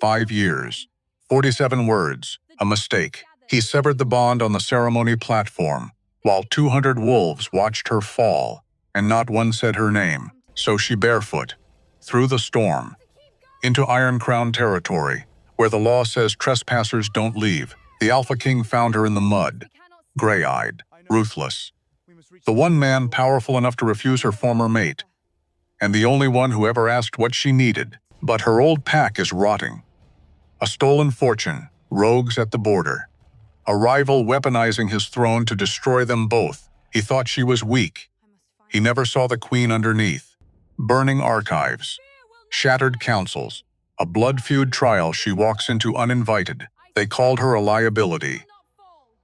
5 years. 47 words. A mistake. He severed the bond on the ceremony platform, while 200 wolves watched her fall, and not one said her name. So she barefoot, through the storm, into Iron Crown territory, where the law says trespassers don't leave. The Alpha King found her in the mud, gray-eyed, ruthless. The one man powerful enough to refuse her former mate, and the only one who ever asked what she needed. But her old pack is rotting. A stolen fortune, rogues at the border. A rival weaponizing his throne to destroy them both. He thought she was weak. He never saw the queen underneath. Burning archives, shattered councils, a blood feud trial she walks into uninvited. They called her a liability.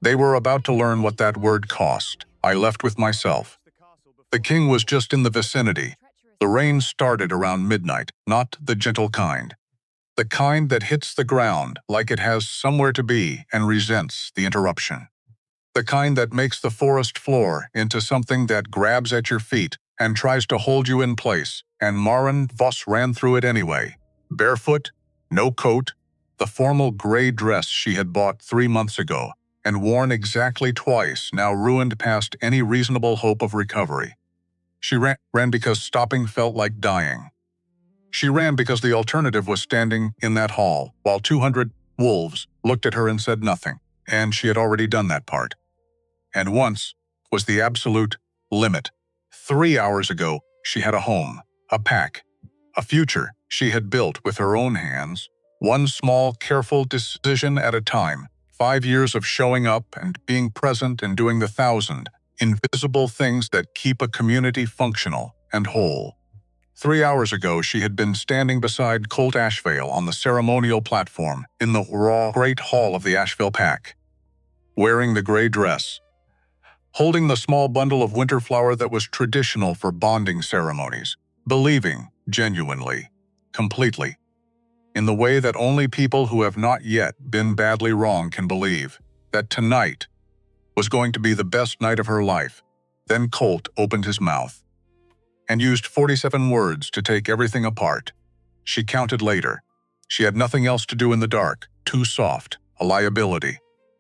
They were about to learn what that word cost. I left with myself. The king was just in the vicinity. The rain started around midnight, not the gentle kind. The kind that hits the ground like it has somewhere to be and resents the interruption. The kind that makes the forest floor into something that grabs at your feet and tries to hold you in place. And Maren Voss ran through it anyway. Barefoot, no coat, the formal gray dress she had bought 3 months ago and worn exactly twice, now ruined past any reasonable hope of recovery. She ran because stopping felt like dying. She ran because the alternative was standing in that hall, while 200 wolves looked at her and said nothing, and she had already done that part. And once was the absolute limit. 3 hours ago, she had a home, a pack, a future she had built with her own hands, one small, careful decision at a time. 5 years of showing up and being present and doing the 1,000 invisible things that keep a community functional and whole. 3 hours ago, she had been standing beside Colt Ashvale on the ceremonial platform in the raw great hall of the Ashvale pack, wearing the gray dress, holding the small bundle of winter flower that was traditional for bonding ceremonies, believing, genuinely, completely, in the way that only people who have not yet been badly wrong can believe, that tonight was going to be the best night of her life. Then Colt opened his mouth and used 47 words to take everything apart. She counted later. She had nothing else to do in the dark, too soft, a liability.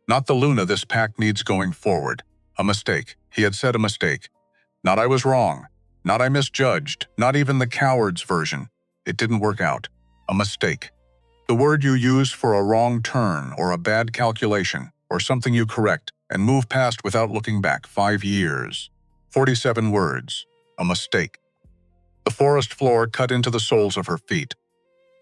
Not the Luna this pack needs going forward. A mistake. He had said a mistake. Not I was wrong. Not I misjudged. Not even the coward's version. It didn't work out. A mistake. The word you use for a wrong turn or a bad calculation or something you correct and move past without looking back. 5 years. 47 words. A mistake. The forest floor cut into the soles of her feet.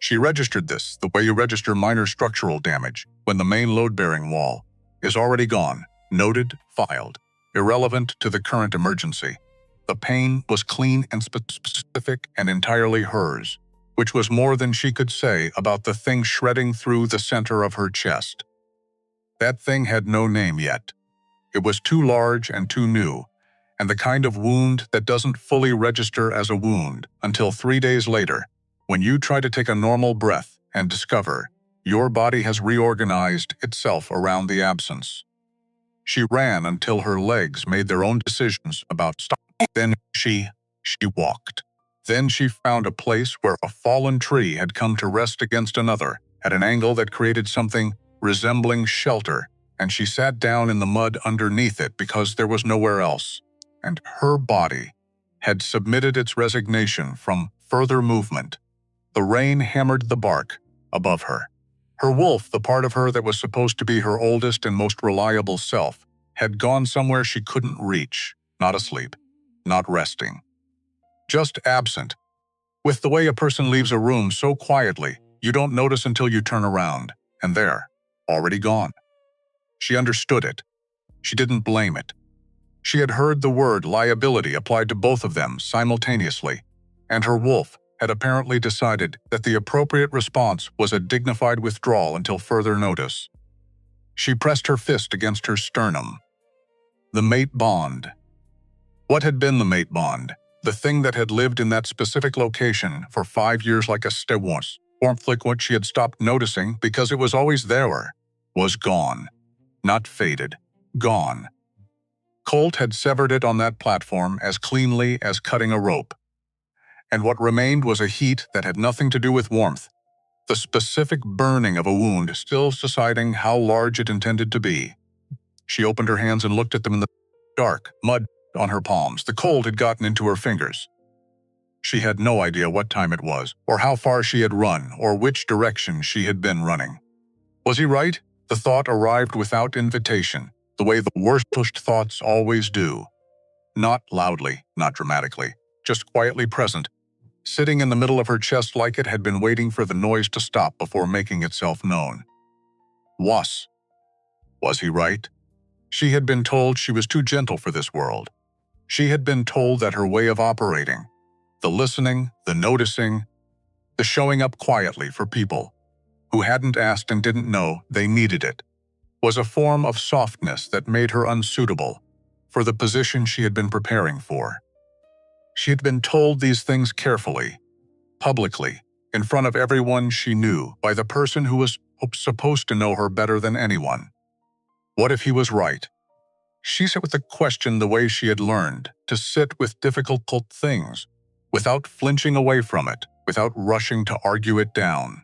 She registered this the way you register minor structural damage when the main load-bearing wall is already gone, noted, filed, irrelevant to the current emergency. The pain was clean and specific and entirely hers, which was more than she could say about the thing shredding through the center of her chest. That thing had no name yet. It was too large and too new, and the kind of wound that doesn't fully register as a wound until 3 days later, when you try to take a normal breath and discover your body has reorganized itself around the absence. She ran until her legs made their own decisions about stopping. Then she walked. Then she found a place where a fallen tree had come to rest against another at an angle that created something resembling shelter, and she sat down in the mud underneath it because there was nowhere else. And her body had submitted its resignation from further movement. The rain hammered the bark above her. Her wolf, the part of her that was supposed to be her oldest and most reliable self, had gone somewhere she couldn't reach, not asleep, not resting. Just absent, with the way a person leaves a room so quietly you don't notice until you turn around, and there, already gone. She understood it. She didn't blame it. She had heard the word liability applied to both of them simultaneously, and her wolf had apparently decided that the appropriate response was a dignified withdrawal until further notice. She pressed her fist against her sternum. The mate bond. What had been the mate bond? The thing that had lived in that specific location for 5 years like a stewance, warmth like what she had stopped noticing because it was always there, was gone. Not faded. Gone. Colt had severed it on that platform as cleanly as cutting a rope. And what remained was a heat that had nothing to do with warmth. the specific burning of a wound still deciding how large it intended to be. She opened her hands and looked at them in the dark, mud on her palms. The cold had gotten into her fingers. She had no idea what time it was, or how far she had run, or which direction she had been running. Was he right? The thought arrived without invitation, the way the worst-pushed thoughts always do. Not loudly, not dramatically, just quietly present, sitting in the middle of her chest like it had been waiting for the noise to stop before making itself known. Was he right? She had been told she was too gentle for this world. She had been told that her way of operating, the listening, the noticing, the showing up quietly for people who hadn't asked and didn't know they needed it, was a form of softness that made her unsuitable for the position she had been preparing for. She had been told these things carefully, publicly, in front of everyone she knew, by the person who was supposed to know her better than anyone. What if he was right? She sat with the question the way she had learned to sit with difficult things, without flinching away from it, without rushing to argue it down,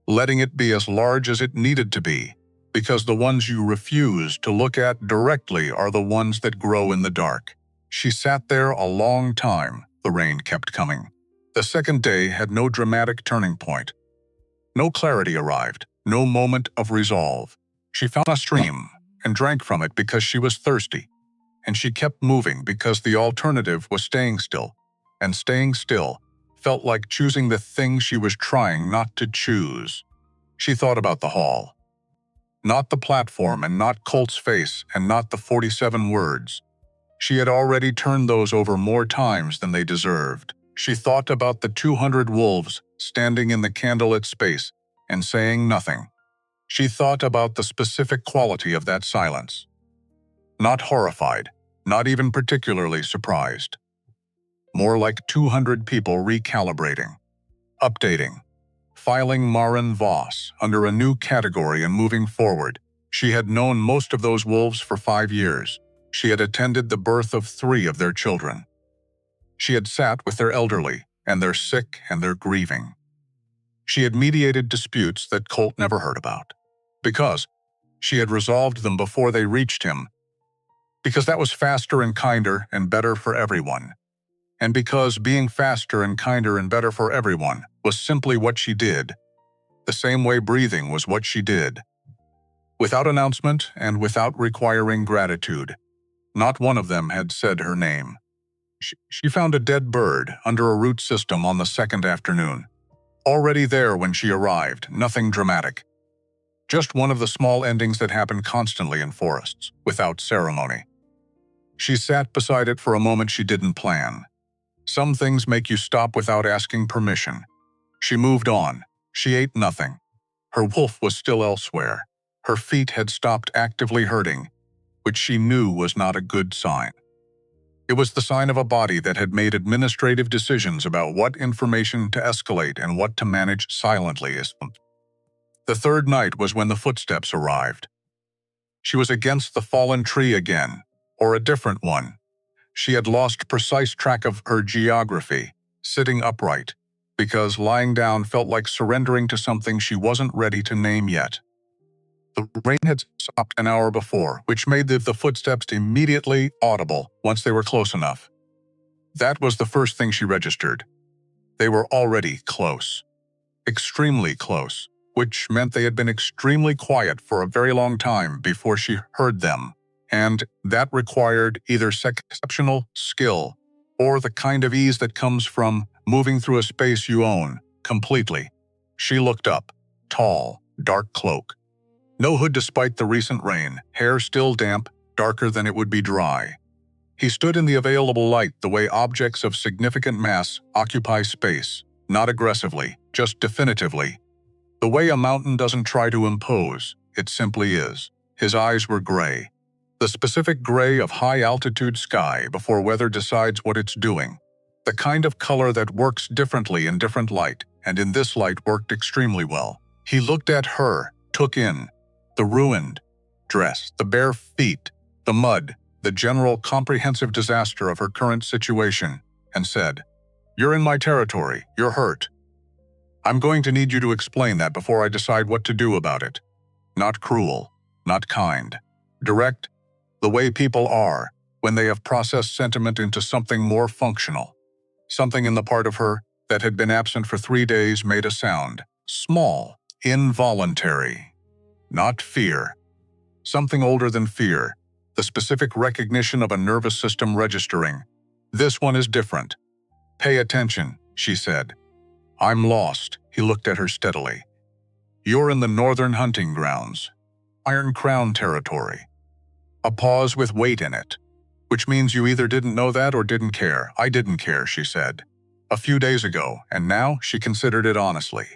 letting it be as large as it needed to be, because the ones you refuse to look at directly are the ones that grow in the dark. She sat there a long time. The rain kept coming. The second day had no dramatic turning point. No clarity arrived, no moment of resolve. She found a stream and drank from it because she was thirsty, and she kept moving because the alternative was staying still, and staying still felt like choosing the thing she was trying not to choose. She thought about the hall. Not the platform, and not Colt's face, and not the 47 words. She had already turned those over more times than they deserved. She thought about the 200 wolves standing in the candlelit space and saying nothing. She thought about the specific quality of that silence. Not horrified, not even particularly surprised. More like 200 people recalibrating, updating, filing Maren Voss under a new category and moving forward. She had known most of those wolves for 5 years. She had attended the birth of 3 of their children. She had sat with their elderly, and their sick, and their grieving. She had mediated disputes that Colt never heard about, because she had resolved them before they reached him, because that was faster and kinder and better for everyone, and because being faster and kinder and better for everyone was simply what she did, the same way breathing was what she did. Without announcement and without requiring gratitude, not one of them had said her name. She found a dead bird under a root system on the second afternoon. Already there when she arrived, nothing dramatic. Just one of the small endings that happen constantly in forests, without ceremony. She sat beside it for a moment she didn't plan. Some things make you stop without asking permission. She moved on. She ate nothing. Her wolf was still elsewhere. Her feet had stopped actively hurting, which she knew was not a good sign. It was the sign of a body that had made administrative decisions about what information to escalate and what to manage silently. The third night was when the footsteps arrived. She was against the fallen tree again, or a different one. She had lost precise track of her geography, sitting upright, because lying down felt like surrendering to something she wasn't ready to name yet. The rain had stopped an hour before, which made the footsteps immediately audible once they were close enough. That was the first thing she registered. They were already close. Extremely close, which meant they had been extremely quiet for a very long time before she heard them, and that required either exceptional skill or the kind of ease that comes from moving through a space you own completely. She looked up, tall, dark cloak. No hood despite the recent rain, hair still damp, darker than it would be dry. He stood in the available light the way objects of significant mass occupy space, not aggressively, just definitively. The way a mountain doesn't try to impose, it simply is. His eyes were gray. The specific gray of high-altitude sky before weather decides what it's doing. The kind of color that works differently in different light, and in this light worked extremely well. He looked at her, took in the ruined dress, the bare feet, the mud, the general comprehensive disaster of her current situation, and said, "You're in my territory. You're hurt." I'm going to need you to explain that before I decide what to do about it. Not cruel, not kind. Direct, the way people are when they have processed sentiment into something more functional. Something in the part of her that had been absent for 3 days made a sound. Small, involuntary. Not fear. Something older than fear. The specific recognition of a nervous system registering. This one is different. Pay attention, she said. I'm lost, he looked at her steadily. You're in the northern hunting grounds. Iron Crown territory. A pause with weight in it. Which means you either didn't know that or didn't care. I didn't care, she said. A few days ago, and now she considered it honestly.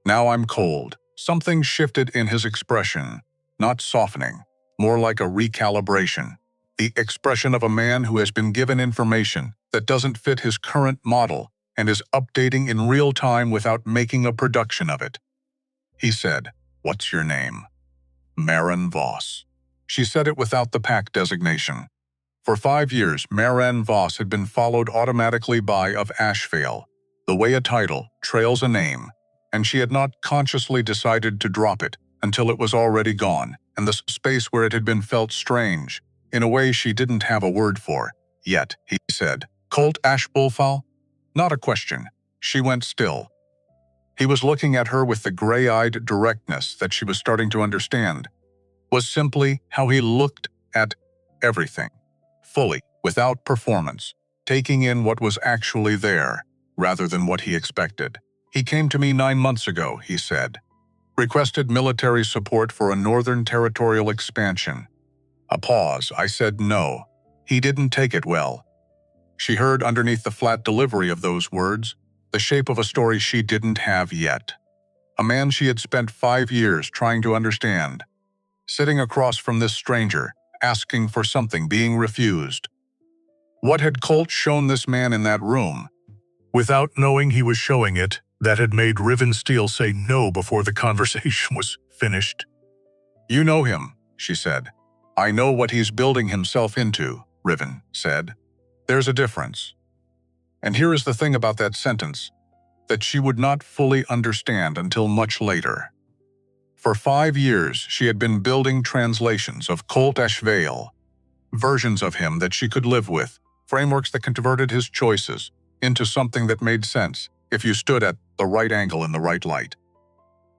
Now I'm cold. Something shifted in his expression. Not softening, more like a recalibration. The expression of a man who has been given information that doesn't fit his current model and is updating in real time without making a production of it. He said, "What's your name?" Maren Voss. She said it without the pack designation. For 5 years, Maren Voss had been followed automatically by of Ashvale, the way a title trails a name, and she had not consciously decided to drop it until it was already gone, and the space where it had been felt strange, in a way she didn't have a word for. Yet, he said, "Colt Ashvale?" Not a question. She went still. He was looking at her with the gray-eyed directness that she was starting to understand. Was simply how he looked at everything. Fully, without performance, taking in what was actually there, rather than what he expected. He came to me 9 months ago, he said. Requested military support for a northern territorial expansion. A pause. I said no. He didn't take it well. She heard underneath the flat delivery of those words, the shape of a story she didn't have yet. A man she had spent 5 years trying to understand. Sitting across from this stranger, asking for something, being refused. What had Colt shown this man in that room? Without knowing he was showing it, that had made Riven Steel say no before the conversation was finished. You know him, she said. I know what he's building himself into, Riven said. There's a difference. And here is the thing about that sentence, that she would not fully understand until much later. For 5 years, she had been building translations of Colt Ashvale, versions of him that she could live with, frameworks that converted his choices into something that made sense if you stood at the right angle in the right light.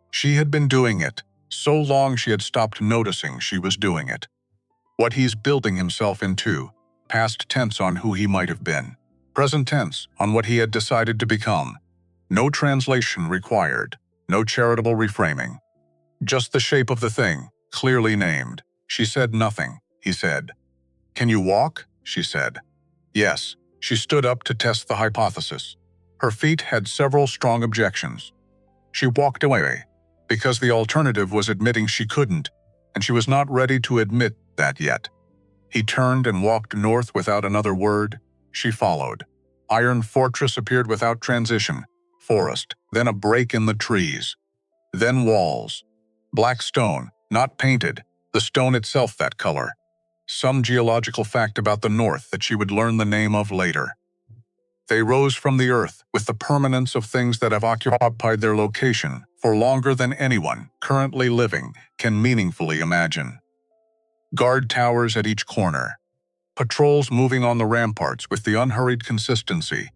She had been doing it, so long she had stopped noticing she was doing it. What he's building himself into, past tense on who he might have been, present tense on what he had decided to become. No translation required, no charitable reframing. Just the shape of the thing, clearly named. She said nothing, he said. Can you walk? She said. Yes. She stood up to test the hypothesis. Her feet had several strong objections. She walked away, because the alternative was admitting she couldn't, and she was not ready to admit that yet. He turned and walked north without another word. She followed. Iron fortress appeared without transition. Forest, then a break in the trees. Then walls. Black stone, not painted, the stone itself that color. Some geological fact about the north that she would learn the name of later. They rose from the earth with the permanence of things that have occupied their location for longer than anyone currently living can meaningfully imagine. Guard towers at each corner. Patrols moving on the ramparts with the unhurried consistency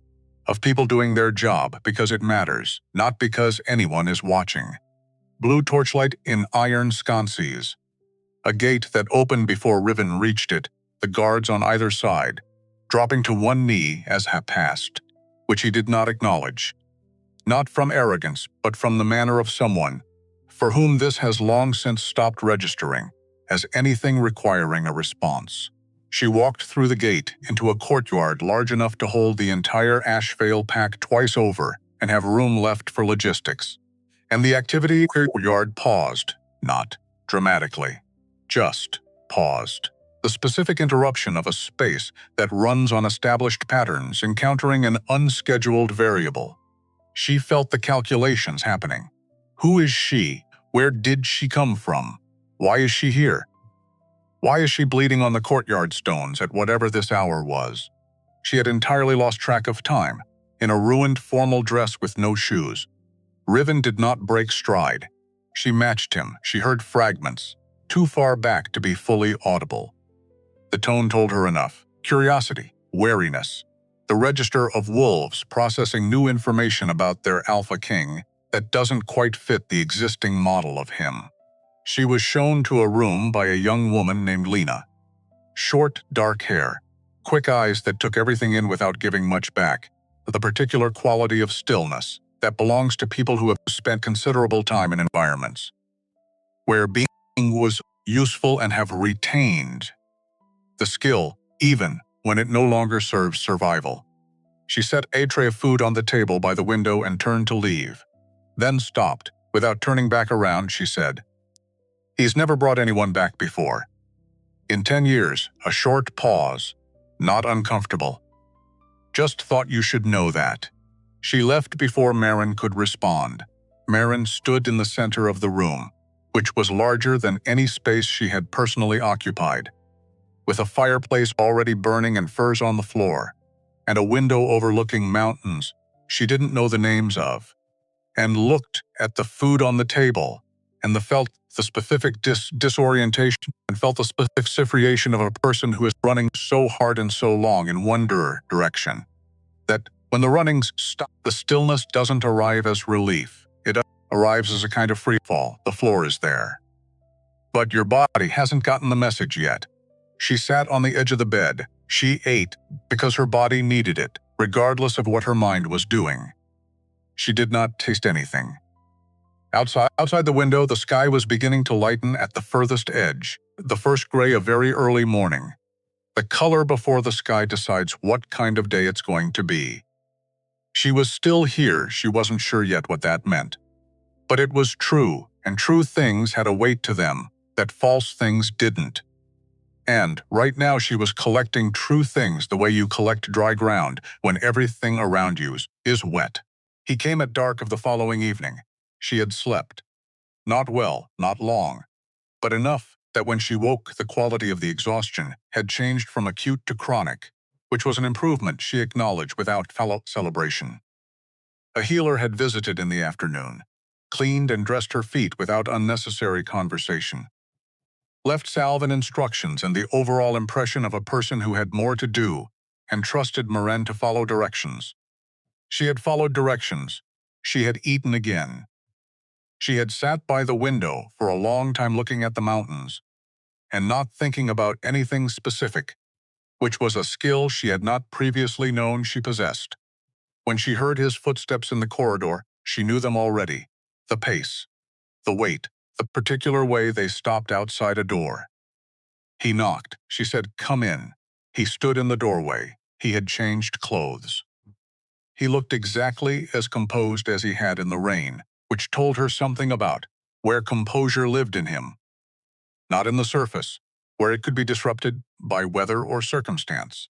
of people doing their job because it matters, not because anyone is watching. Blue torchlight in iron sconces. A gate that opened before Riven reached it, the guards on either side, dropping to one knee as he passed, which he did not acknowledge. Not from arrogance, but from the manner of someone for whom this has long since stopped registering as anything requiring a response. She walked through the gate into a courtyard large enough to hold the entire Ashvale pack twice over and have room left for logistics. And the activity courtyard paused, not dramatically, just paused. The specific interruption of a space that runs on established patterns encountering an unscheduled variable. She felt the calculations happening. Who is she? Where did she come from? Why is she here? Why is she bleeding on the courtyard stones at whatever this hour was? She had entirely lost track of time, in a ruined formal dress with no shoes. Riven did not break stride. She matched him. She heard fragments, too far back to be fully audible. The tone told her enough. Curiosity, wariness, the register of wolves processing new information about their Alpha King that doesn't quite fit the existing model of him. She was shown to a room by a young woman named Lena. Short, dark hair, quick eyes that took everything in without giving much back, the particular quality of stillness that belongs to people who have spent considerable time in environments where being was useful and have retained the skill, even when it no longer serves survival. She set a tray of food on the table by the window and turned to leave, then stopped. Without turning back around, she said, "He's never brought anyone back before." In 10 years, a short pause, not uncomfortable. "Just thought you should know that." She left before Maren could respond. Maren stood in the center of the room, which was larger than any space she had personally occupied, with a fireplace already burning and furs on the floor, and a window overlooking mountains she didn't know the names of, and looked at the food on the table, and felt the specific disorientation and felt the specification of a person who is running so hard and so long in one direction, that when the runnings stop, the stillness doesn't arrive as relief. It arrives as a kind of freefall. The floor is there. But your body hasn't gotten the message yet. She sat on the edge of the bed. She ate because her body needed it, regardless of what her mind was doing. She did not taste anything. Outside the window, the sky was beginning to lighten at the furthest edge, the first gray of very early morning. The color before the sky decides what kind of day it's going to be. She was still here. She wasn't sure yet what that meant. But it was true, and true things had a weight to them that false things didn't. And right now she was collecting true things the way you collect dry ground when everything around you is wet. He came at dark of the following evening. She had slept. Not well, not long, but enough that when she woke, the quality of the exhaustion had changed from acute to chronic, which was an improvement she acknowledged without celebration. A healer had visited in the afternoon, cleaned and dressed her feet without unnecessary conversation, left salve and instructions and the overall impression of a person who had more to do and trusted Maren to follow directions. She had followed directions. She had eaten again. She had sat by the window for a long time looking at the mountains and not thinking about anything specific, which was a skill she had not previously known she possessed. When she heard his footsteps in the corridor, she knew them already. The pace, the weight, the particular way they stopped outside a door. He knocked. She said, "Come in." He stood in the doorway. He had changed clothes. He looked exactly as composed as he had in the rain, which told her something about where composure lived in him. Not in the surface, where it could be disrupted by weather or circumstance,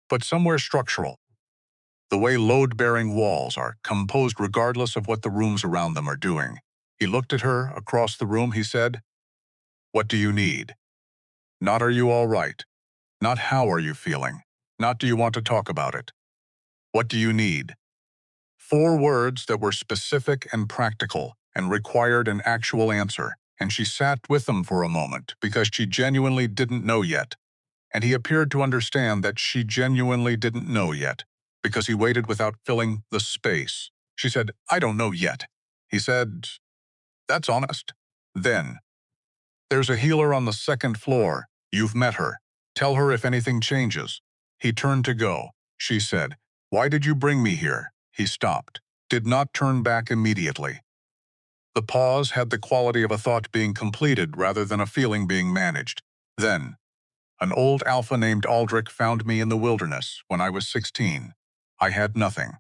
but somewhere structural. The way load-bearing walls are composed regardless of what the rooms around them are doing. He looked at her across the room. He said, "What do you need?" Not "Are you all right?" Not "How are you feeling?" Not "Do you want to talk about it?" What do you need? 4 words that were specific and practical and required an actual answer, and she sat with them for a moment because she genuinely didn't know yet, and he appeared to understand that she genuinely didn't know yet, because he waited without filling the space. She said, "I don't know yet." He said, "That's honest." Then, "There's a healer on the 2nd floor. You've met her. Tell her if anything changes." He turned to go. She said, "Why did you bring me here?" He stopped, did not turn back immediately. The pause had the quality of a thought being completed rather than a feeling being managed. Then, "An old alpha named Aldrich found me in the wilderness when I was 16. I had nothing."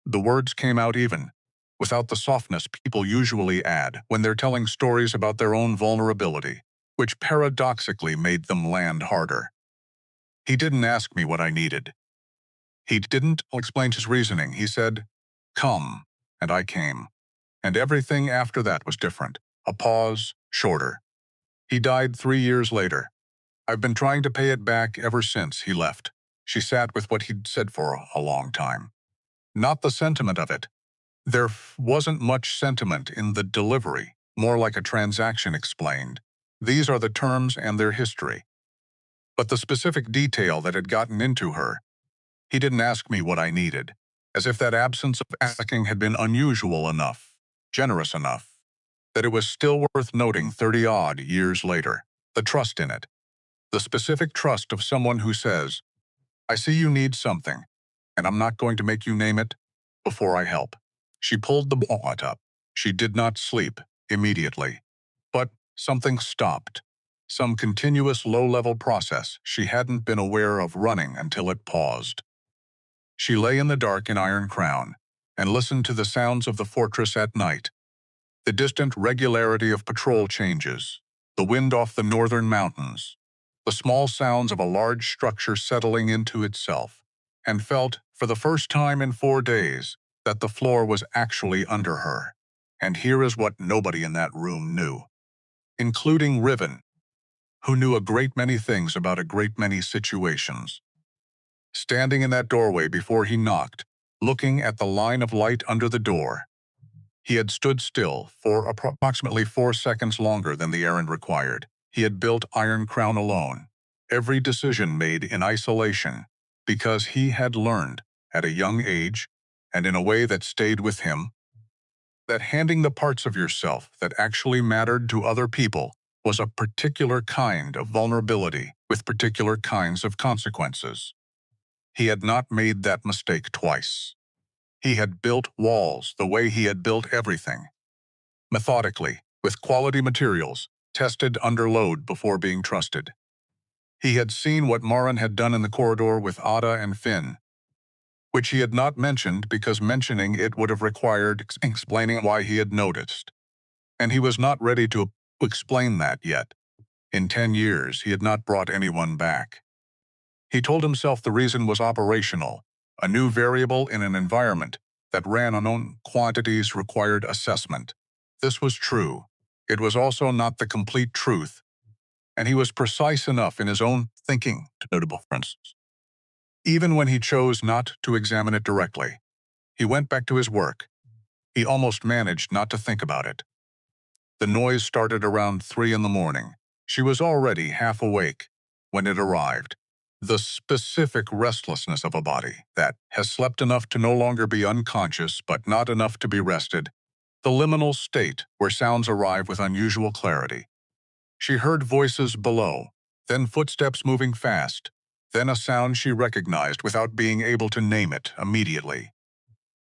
The words came out even, without the softness people usually add when they're telling stories about their own vulnerability, which paradoxically made them land harder. "He didn't ask me what I needed. He didn't explain his reasoning. He said, 'Come,' and I came. And everything after that was different. A pause, shorter. He died 3 years later. I've been trying to pay it back ever since he left." She sat with what he'd said for a long time. Not the sentiment of it, There wasn't much sentiment in the delivery, more like a transaction explained. These are the terms and their history. But the specific detail that had gotten into her, he didn't ask me what I needed, as if that absence of asking had been unusual enough, generous enough, that it was still worth noting 30-odd years later. The trust in it. The specific trust of someone who says, I see you need something, and I'm not going to make you name it before I help. She pulled the bonnet up. She did not sleep immediately. But something stopped. Some continuous low-level process she hadn't been aware of running until it paused. She lay in the dark in Iron Crown and listened to the sounds of the fortress at night. The distant regularity of patrol changes, the wind off the northern mountains, the small sounds of a large structure settling into itself, and felt, for the first time in 4 days, that the floor was actually under her. And here is what nobody in that room knew, including Riven, who knew a great many things about a great many situations. Standing in that doorway before he knocked, looking at the line of light under the door, he had stood still for approximately 4 seconds longer than the errand required. He had built Iron Crown alone, every decision made in isolation, because he had learned, at a young age, and in a way that stayed with him, that handing the parts of yourself that actually mattered to other people was a particular kind of vulnerability with particular kinds of consequences. He had not made that mistake twice. He had built walls the way he had built everything, methodically, with quality materials, tested under load before being trusted. He had seen what Maren had done in the corridor with Ada and Finn, which he had not mentioned because mentioning it would have required explaining why he had noticed. And he was not ready to explain that yet. In 10 years, he had not brought anyone back. He told himself the reason was operational, a new variable in an environment that ran on unknown quantities required assessment. This was true. It was also not the complete truth, and he was precise enough in his own thinking to notable differences. Even when he chose not to examine it directly, he went back to his work. He almost managed not to think about it. The noise started around 3 in the morning. She was already half awake when it arrived. The specific restlessness of a body that has slept enough to no longer be unconscious but not enough to be rested. The liminal state where sounds arrive with unusual clarity. She heard voices below, then footsteps moving fast, then a sound she recognized without being able to name it immediately.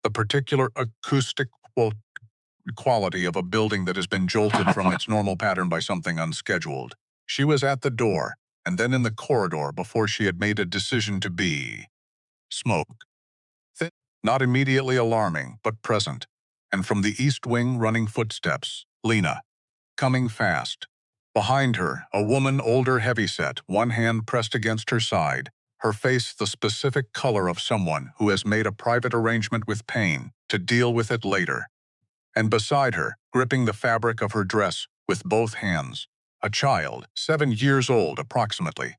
The particular acoustic quality of a building that has been jolted from its normal pattern by something unscheduled. She was at the door, and then in the corridor before she had made a decision to be. Smoke. Thin, not immediately alarming, but present. And from the east wing running footsteps, Lena. Coming fast. Behind her, a woman older heavyset, one hand pressed against her side, her face the specific color of someone who has made a private arrangement with pain to deal with it later. And beside her, gripping the fabric of her dress with both hands, a child, 7 years old approximately.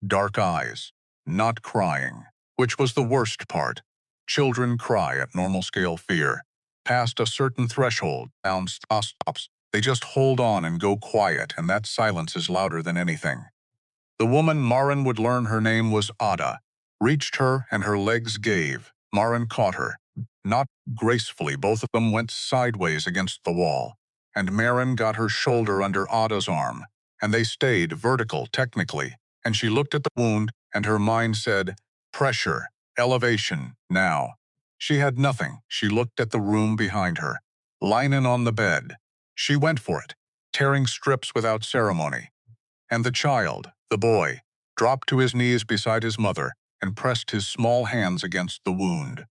Dark eyes, not crying, which was the worst part. Children cry at normal scale fear. Past a certain threshold, sound stops. They just hold on and go quiet, and that silence is louder than anything. The woman Maren would learn her name was Ada. Reached her and her legs gave. Maren caught her. Not gracefully, both of them went sideways against the wall, and Maren got her shoulder under Ada's arm, and they stayed vertical technically, and she looked at the wound, and her mind said, pressure, elevation, now. She had nothing. She looked at the room behind her. Linen on the bed. She went for it, tearing strips without ceremony. And the child, the boy, dropped to his knees beside his mother and pressed his small hands against the wound.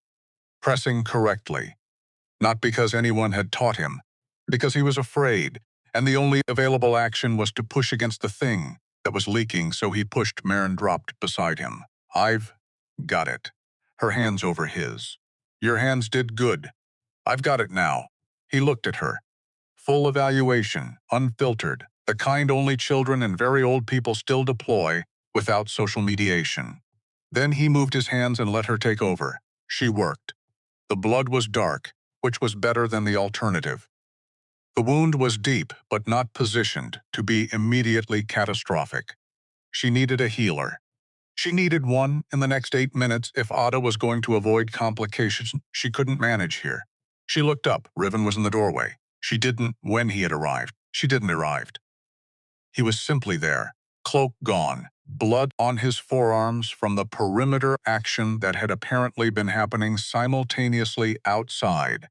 Pressing correctly. Not because anyone had taught him, because he was afraid, and the only available action was to push against the thing that was leaking, so he pushed. Maren dropped beside him. I've got it. Her hands over his. Your hands did good. I've got it now. He looked at her. Full evaluation, unfiltered, the kind only children and very old people still deploy without social mediation. Then he moved his hands and let her take over. She worked. The blood was dark, which was better than the alternative. The wound was deep, but not positioned to be immediately catastrophic. She needed a healer. She needed one in the next 8 minutes if Ada was going to avoid complications she couldn't manage here. She looked up. Riven was in the doorway. She didn't when he had arrived. She didn't arrived. He was simply there, cloak gone, blood on his forearms from the perimeter action that had apparently been happening simultaneously outside.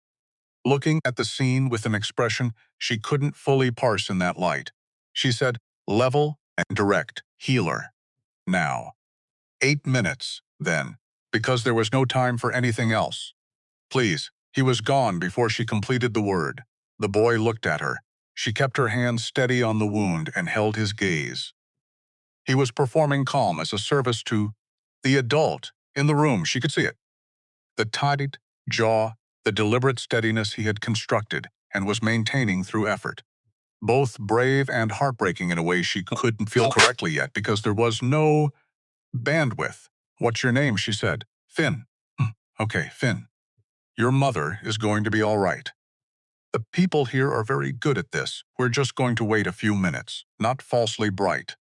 Looking at the scene with an expression she couldn't fully parse in that light, she said, "Level and direct, healer. Now." 8 minutes, then, because there was no time for anything else. "Please." He was gone before she completed the word. The boy looked at her. She kept her hand steady on the wound and held his gaze. He was performing calm as a service to the adult in the room. She could see it. The tight jaw, the deliberate steadiness he had constructed and was maintaining through effort. Both brave and heartbreaking in a way she couldn't feel correctly yet because there was no bandwidth. "What's your name?" she said. "Finn." "Okay, Finn. Your mother is going to be all right. The people here are very good at this. We're just going to wait a few minutes, not falsely bright.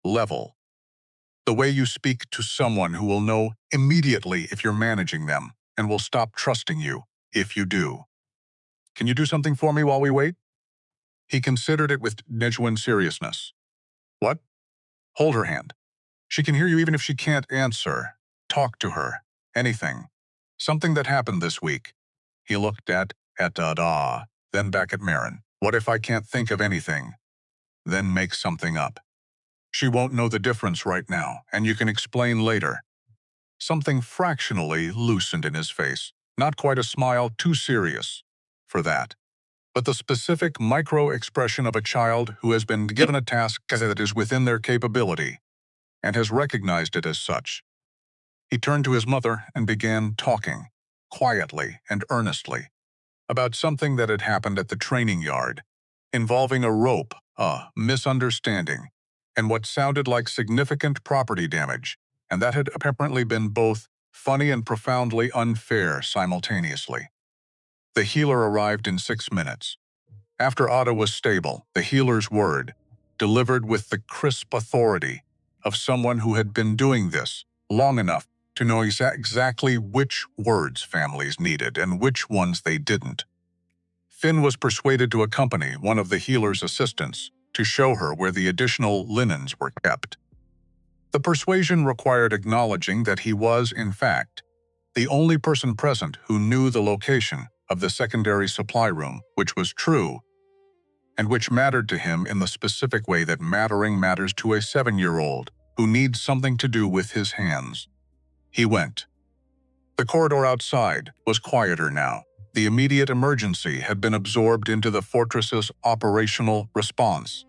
Level. The way you speak to someone who will know immediately if you're managing them and will stop trusting you if you do. Can you do something for me while we wait?" He considered it with genuine seriousness. "What?" "Hold her hand. She can hear you even if she can't answer. Talk to her. Anything. Something that happened this week." He looked at Ada, then back at Maren. "What if I can't think of anything?" "Then make something up. She won't know the difference right now, and you can explain later." Something fractionally loosened in his face. Not quite a smile, too serious for that, but the specific micro-expression of a child who has been given a task that is within their capability and has recognized it as such. He turned to his mother and began talking, quietly and earnestly, about something that had happened at the training yard, involving a rope, a misunderstanding, and what sounded like significant property damage, and that had apparently been both funny and profoundly unfair simultaneously. The healer arrived in 6 minutes. After Ada was stable, the healer's word, delivered with the crisp authority of someone who had been doing this long enough to know exactly which words families needed and which ones they didn't. Finn was persuaded to accompany one of the healer's assistants to show her where the additional linens were kept. The persuasion required acknowledging that he was, in fact, the only person present who knew the location of the secondary supply room, which was true, and which mattered to him in the specific way that mattering matters to a 7-year-old who needs something to do with his hands. He went. The corridor outside was quieter now. The immediate emergency had been absorbed into the fortress's operational response.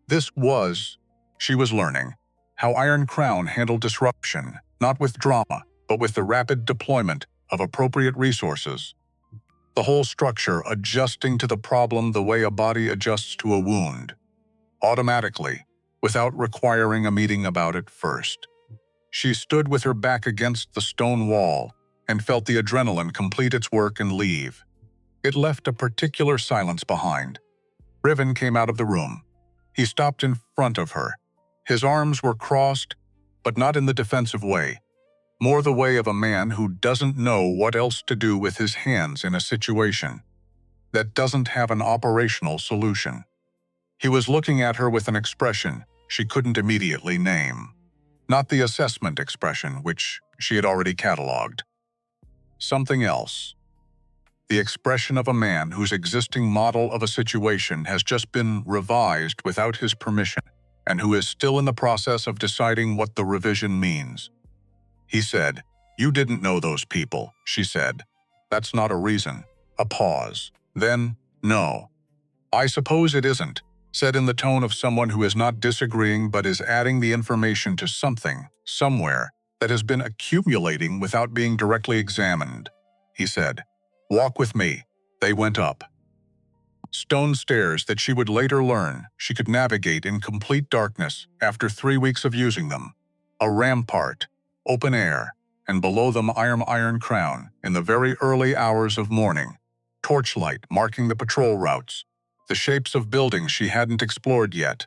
This was, she was learning, how Iron Crown handled disruption, not with drama, but with the rapid deployment of appropriate resources. The whole structure adjusting to the problem the way a body adjusts to a wound, automatically, without requiring a meeting about it first. She stood with her back against the stone wall and felt the adrenaline complete its work and leave. It left a particular silence behind. Riven came out of the room. He stopped in front of her. His arms were crossed, but not in the defensive way, more the way of a man who doesn't know what else to do with his hands in a situation that doesn't have an operational solution. He was looking at her with an expression she couldn't immediately name. Not the assessment expression, which she had already cataloged. Something else. The expression of a man whose existing model of a situation has just been revised without his permission, and who is still in the process of deciding what the revision means. He said, "You didn't know those people," she said. "That's not a reason." A pause. Then, "No. I suppose it isn't," said in the tone of someone who is not disagreeing but is adding the information to something, somewhere, that has been accumulating without being directly examined. He said, "Walk with me." They went up stone stairs that she would later learn she could navigate in complete darkness after 3 weeks of using them. A rampart, open air, and below them Iron Crown in the very early hours of morning. torchlight marking the patrol routes, the shapes of buildings she hadn't explored yet.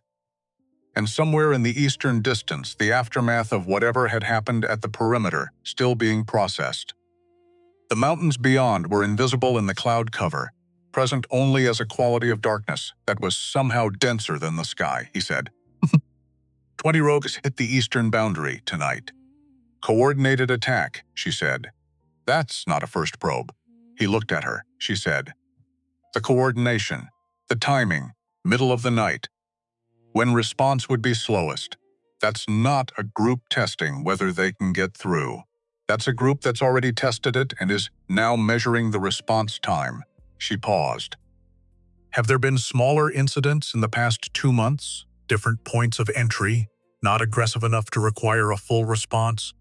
And somewhere in the eastern distance, the aftermath of whatever had happened at the perimeter still being processed. The mountains beyond were invisible in the cloud cover, present only as a quality of darkness that was somehow denser than the sky, he said. 20 rogues hit the eastern boundary tonight. Coordinated attack, she said. That's not a first probe. He looked at her, she said. The coordination, the timing, middle of the night. When response would be slowest. That's not a group testing whether they can get through. That's a group that's already tested it and is now measuring the response time. She paused. Have there been smaller incidents in the past 2 months? Different points of entry, not aggressive enough to require a full response?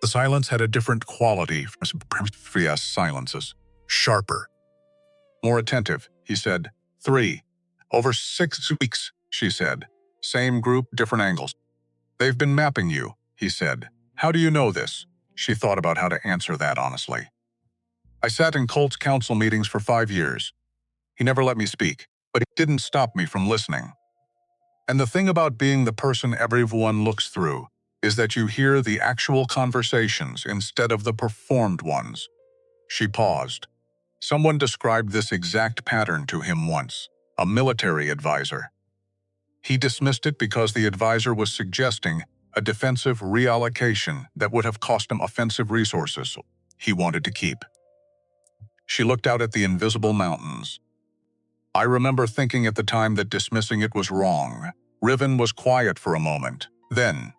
The silence had a different quality from previous silences. Sharper. More attentive, he said. 3. Over 6 weeks, she said. Same group, different angles. They've been mapping you, he said. How do you know this? She thought about how to answer that honestly. I sat in Colt's council meetings for 5 years. He never let me speak, but he didn't stop me from listening. And the thing about being the person everyone looks through is that you hear the actual conversations instead of the performed ones. She paused. Someone described this exact pattern to him once, a military advisor. He dismissed it because the advisor was suggesting a defensive reallocation that would have cost him offensive resources he wanted to keep. She looked out at the invisible mountains. I remember thinking at the time that dismissing it was wrong. Riven was quiet for a moment. Then,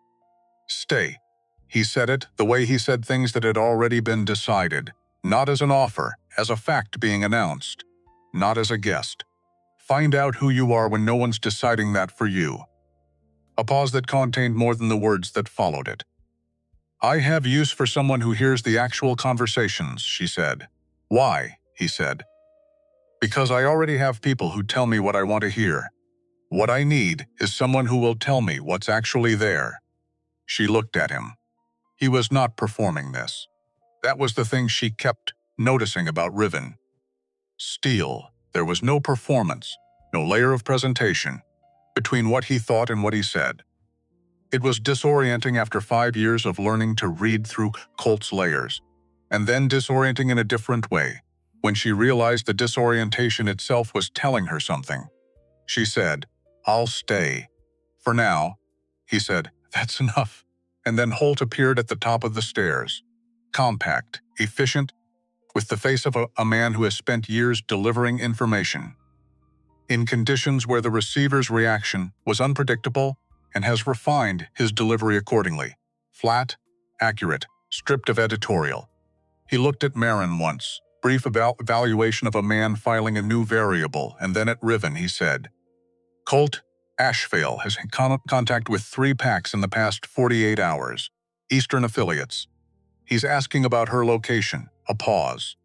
stay. He said it the way he said things that had already been decided, not as an offer, as a fact being announced, not as a guest. Find out who you are when no one's deciding that for you. A pause that contained more than the words that followed it. I have use for someone who hears the actual conversations, she said. Why? He said. Because I already have people who tell me what I want to hear. What I need is someone who will tell me what's actually there. She looked at him. He was not performing this. That was the thing she kept noticing about Riven. Steel. There was no performance, no layer of presentation, between what he thought and what he said. It was disorienting after 5 years of learning to read through Colt's layers, and then disorienting in a different way, when she realized the disorientation itself was telling her something. She said, I'll stay. For now, he said, that's enough. And then Holt appeared at the top of the stairs. Compact, efficient, with the face of a man who has spent years delivering information. In conditions where the receiver's reaction was unpredictable and has refined his delivery accordingly. Flat, accurate, stripped of editorial. He looked at Maren once, brief evaluation of a man filing a new variable, and then at Riven he said, Colt Ashvale has contact with 3 packs in the past 48 hours, Eastern affiliates. He's asking about her location, a pause,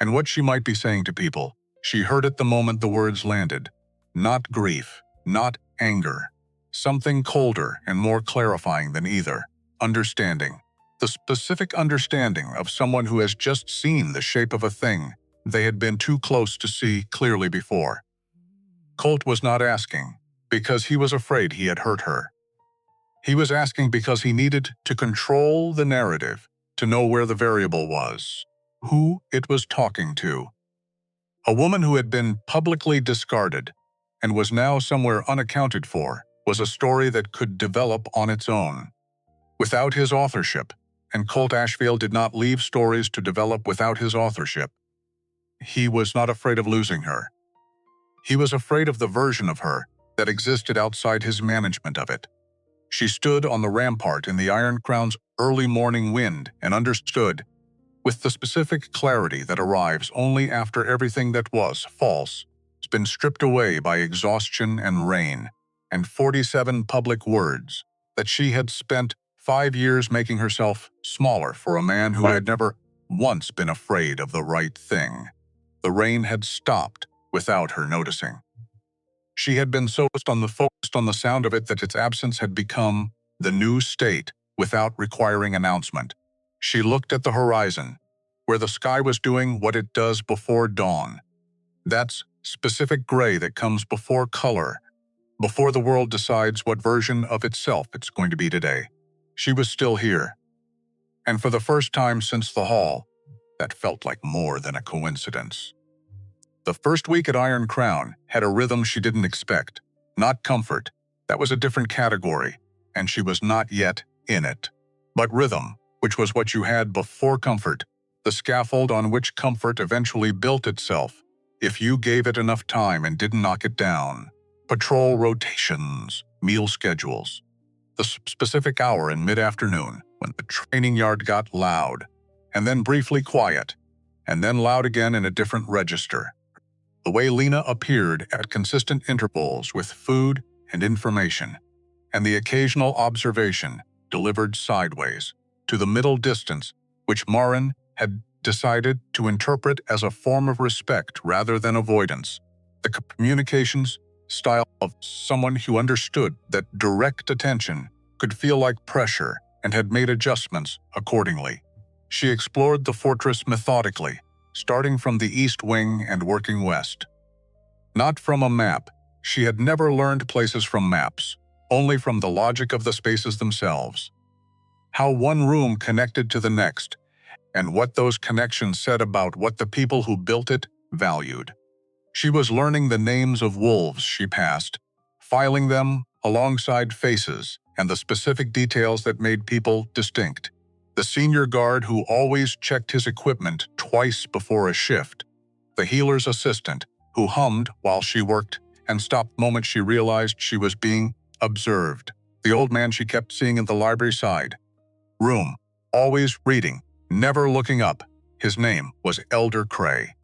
and what she might be saying to people. She heard it the moment the words landed. Not grief, not anger. Something colder and more clarifying than either. Understanding. The specific understanding of someone who has just seen the shape of a thing they had been too close to see clearly before. Colt was not asking because he was afraid he had hurt her. He was asking because he needed to control the narrative, to know where the variable was, who it was talking to. A woman who had been publicly discarded and was now somewhere unaccounted for was a story that could develop on its own, without his authorship, and Colt Ashvale did not leave stories to develop without his authorship. He was not afraid of losing her. He was afraid of the version of her that existed outside his management of it. She stood on the rampart in the Iron Crown's early morning wind and understood, with the specific clarity that arrives only after everything that was false has been stripped away by exhaustion and rain, and 47 public words, that she had spent 5 years making herself smaller for a man who had never once been afraid of the right thing. The rain had stopped without her noticing. She had been so focused on the sound of it that its absence had become the new state without requiring announcement. She looked at the horizon, where the sky was doing what it does before dawn. That's specific gray that comes before color, before the world decides what version of itself it's going to be today. She was still here. And for the first time since the hall, that felt like more than a coincidence. The first week at Iron Crown had a rhythm she didn't expect, not comfort. That was a different category, and she was not yet in it. But rhythm, which was what you had before comfort, the scaffold on which comfort eventually built itself, if you gave it enough time and didn't knock it down. Patrol rotations, meal schedules, the specific hour in mid-afternoon when the training yard got loud, and then briefly quiet, and then loud again in a different register. The way Lena appeared at consistent intervals with food and information, and the occasional observation delivered sideways to the middle distance, which Maren had decided to interpret as a form of respect rather than avoidance. The communications style of someone who understood that direct attention could feel like pressure and had made adjustments accordingly. She explored the fortress methodically, starting from the east wing and working west. Not from a map. She had never learned places from maps, only from the logic of the spaces themselves. How one room connected to the next, and what those connections said about what the people who built it valued. She was learning the names of wolves she passed, filing them alongside faces and the specific details that made people distinct. The senior guard who always checked his equipment twice before a shift. The healer's assistant who hummed while she worked and stopped the moment she realized she was being observed. The old man she kept seeing in the library side room, always reading, never looking up. His name was Elder Cray.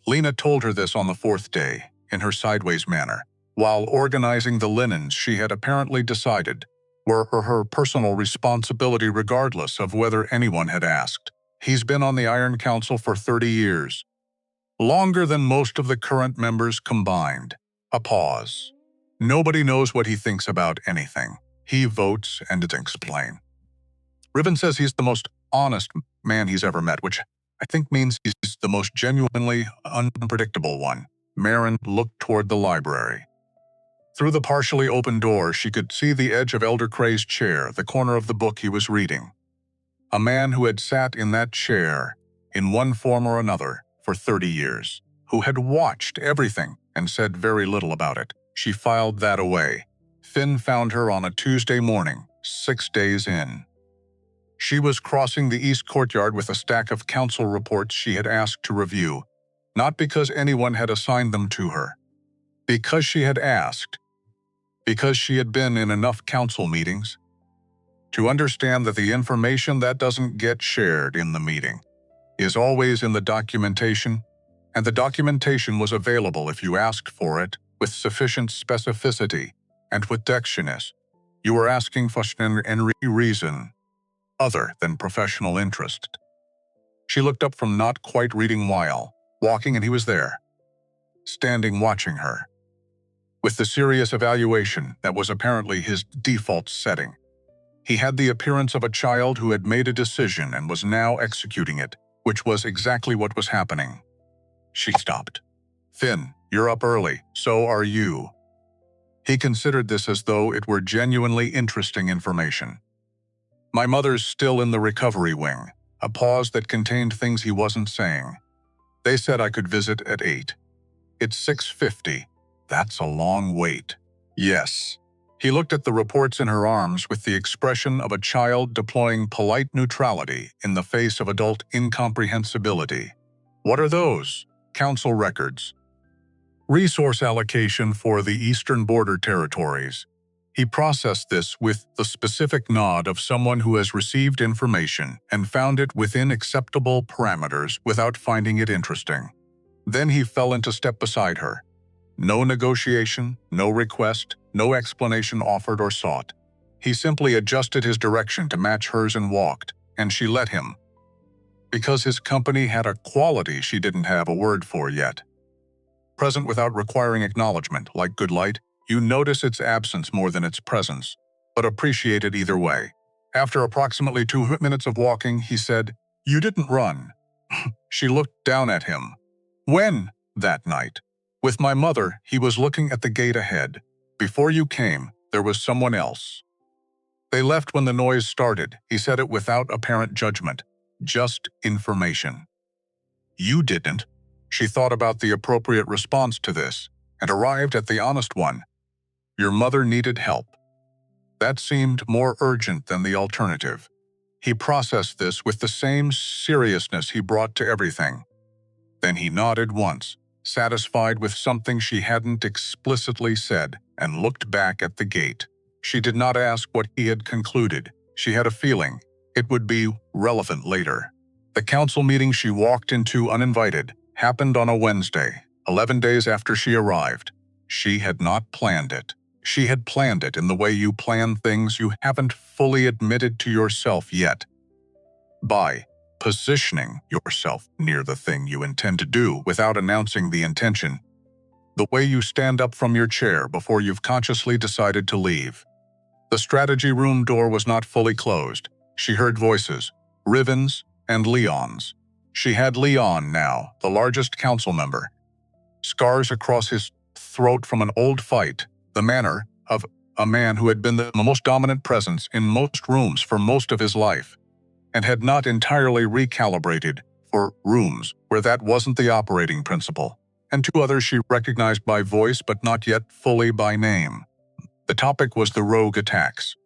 Lena told her this on the fourth day, in her sideways manner, while organizing the linens she had apparently decided were her personal responsibility regardless of whether anyone had asked. He's been on the Iron Council for 30 years. Longer than most of the current members combined. A pause. Nobody knows what he thinks about anything. He votes and it's explained. Riven says he's the most honest man he's ever met, which I think means he's the most genuinely unpredictable one. Maren looked toward the library. Through the partially open door, she could see the edge of Elder Cray's chair, the corner of the book he was reading. A man who had sat in that chair, in one form or another, for 30 years, who had watched everything and said very little about it. She filed that away. Finn found her on a Tuesday morning, 6 days in. She was crossing the east courtyard with a stack of council reports she had asked to review, not because anyone had assigned them to her. Because she had asked. Because she had been in enough council meetings to understand that the information that doesn't get shared in the meeting is always in the documentation, and the documentation was available if you asked for it with sufficient specificity and with dexterness. You were asking for any reason other than professional interest. She looked up from not quite reading while walking, and he was there, standing watching her, with the serious evaluation that was apparently his default setting. He had the appearance of a child who had made a decision and was now executing it, which was exactly what was happening. She stopped. Finn, you're up early, so are you. He considered this as though it were genuinely interesting information. My mother's still in the recovery wing, a pause that contained things he wasn't saying. They said I could visit at 8. It's 6:50. That's a long wait. Yes. He looked at the reports in her arms with the expression of a child deploying polite neutrality in the face of adult incomprehensibility. What are those? Council records. Resource allocation for the Eastern Border Territories. He processed this with the specific nod of someone who has received information and found it within acceptable parameters without finding it interesting. Then he fell into step beside her. No negotiation, no request, no explanation offered or sought. He simply adjusted his direction to match hers and walked, and she let him. Because his company had a quality she didn't have a word for yet. Present without requiring acknowledgement, like good light, you notice its absence more than its presence, but appreciate it either way. After approximately 2 minutes of walking, he said, "You didn't run." She looked down at him. When? That night. With my mother, he was looking at the gate ahead. Before you came, there was someone else. They left when the noise started. He said it without apparent judgment. Just information. You didn't. She thought about the appropriate response to this and arrived at the honest one. Your mother needed help. That seemed more urgent than the alternative. He processed this with the same seriousness he brought to everything. Then he nodded once, satisfied with something she hadn't explicitly said, and looked back at the gate. She did not ask what he had concluded. She had a feeling it would be relevant later. The council meeting she walked into uninvited happened on a Wednesday, 11 days after she arrived. She had not planned it. She had planned it in the way you plan things you haven't fully admitted to yourself yet. By positioning yourself near the thing you intend to do without announcing the intention. The way you stand up from your chair before you've consciously decided to leave. The strategy room door was not fully closed. She heard voices, Riven's and Leon's. She had Leon now, the largest council member. Scars across his throat from an old fight, the manner of a man who had been the most dominant presence in most rooms for most of his life, and had not entirely recalibrated for rooms where that wasn't the operating principle, and two others she recognized by voice but not yet fully by name. The topic was the rogue attacks,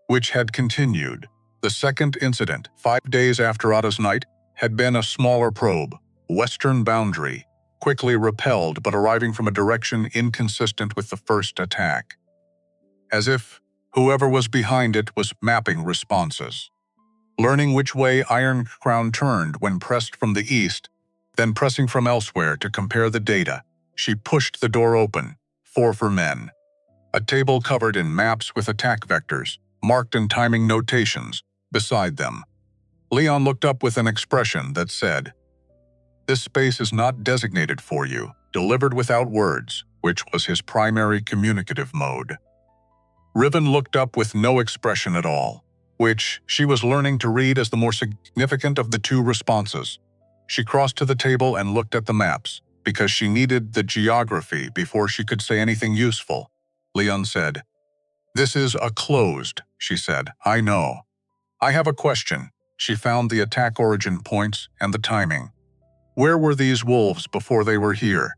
which had continued. The second incident, 5 days after Ada's night, had been a smaller probe, western boundary, quickly repelled but arriving from a direction inconsistent with the first attack. As if whoever was behind it was mapping responses. Learning which way Iron Crown turned when pressed from the east, then pressing from elsewhere to compare the data, she pushed the door open, 4 for men. A table covered in maps with attack vectors, marked in timing notations, beside them. Leon looked up with an expression that said, "This space is not designated for you, delivered without words," which was his primary communicative mode. Riven looked up with no expression at all, which she was learning to read as the more significant of the two responses. She crossed to the table and looked at the maps, because she needed the geography before she could say anything useful. Leon said, "This is a closed," she said. "I know. I have a question." She found the attack origin points and the timing. Where were these wolves before they were here?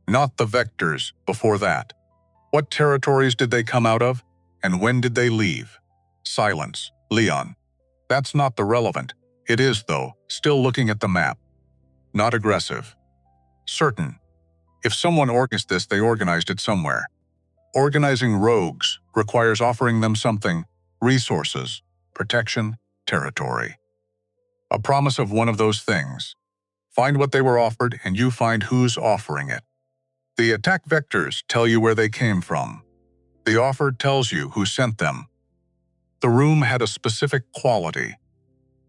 Not the vectors before that. What territories did they come out of, and when did they leave? Silence. Leon. That's not the relevant. It is, though, still looking at the map. Not aggressive. Certain. If someone organized this, they organized it somewhere. Organizing rogues requires offering them something, resources, protection, territory. A promise of one of those things. Find what they were offered and you find who's offering it. The attack vectors tell you where they came from. The offer tells you who sent them. The room had a specific quality,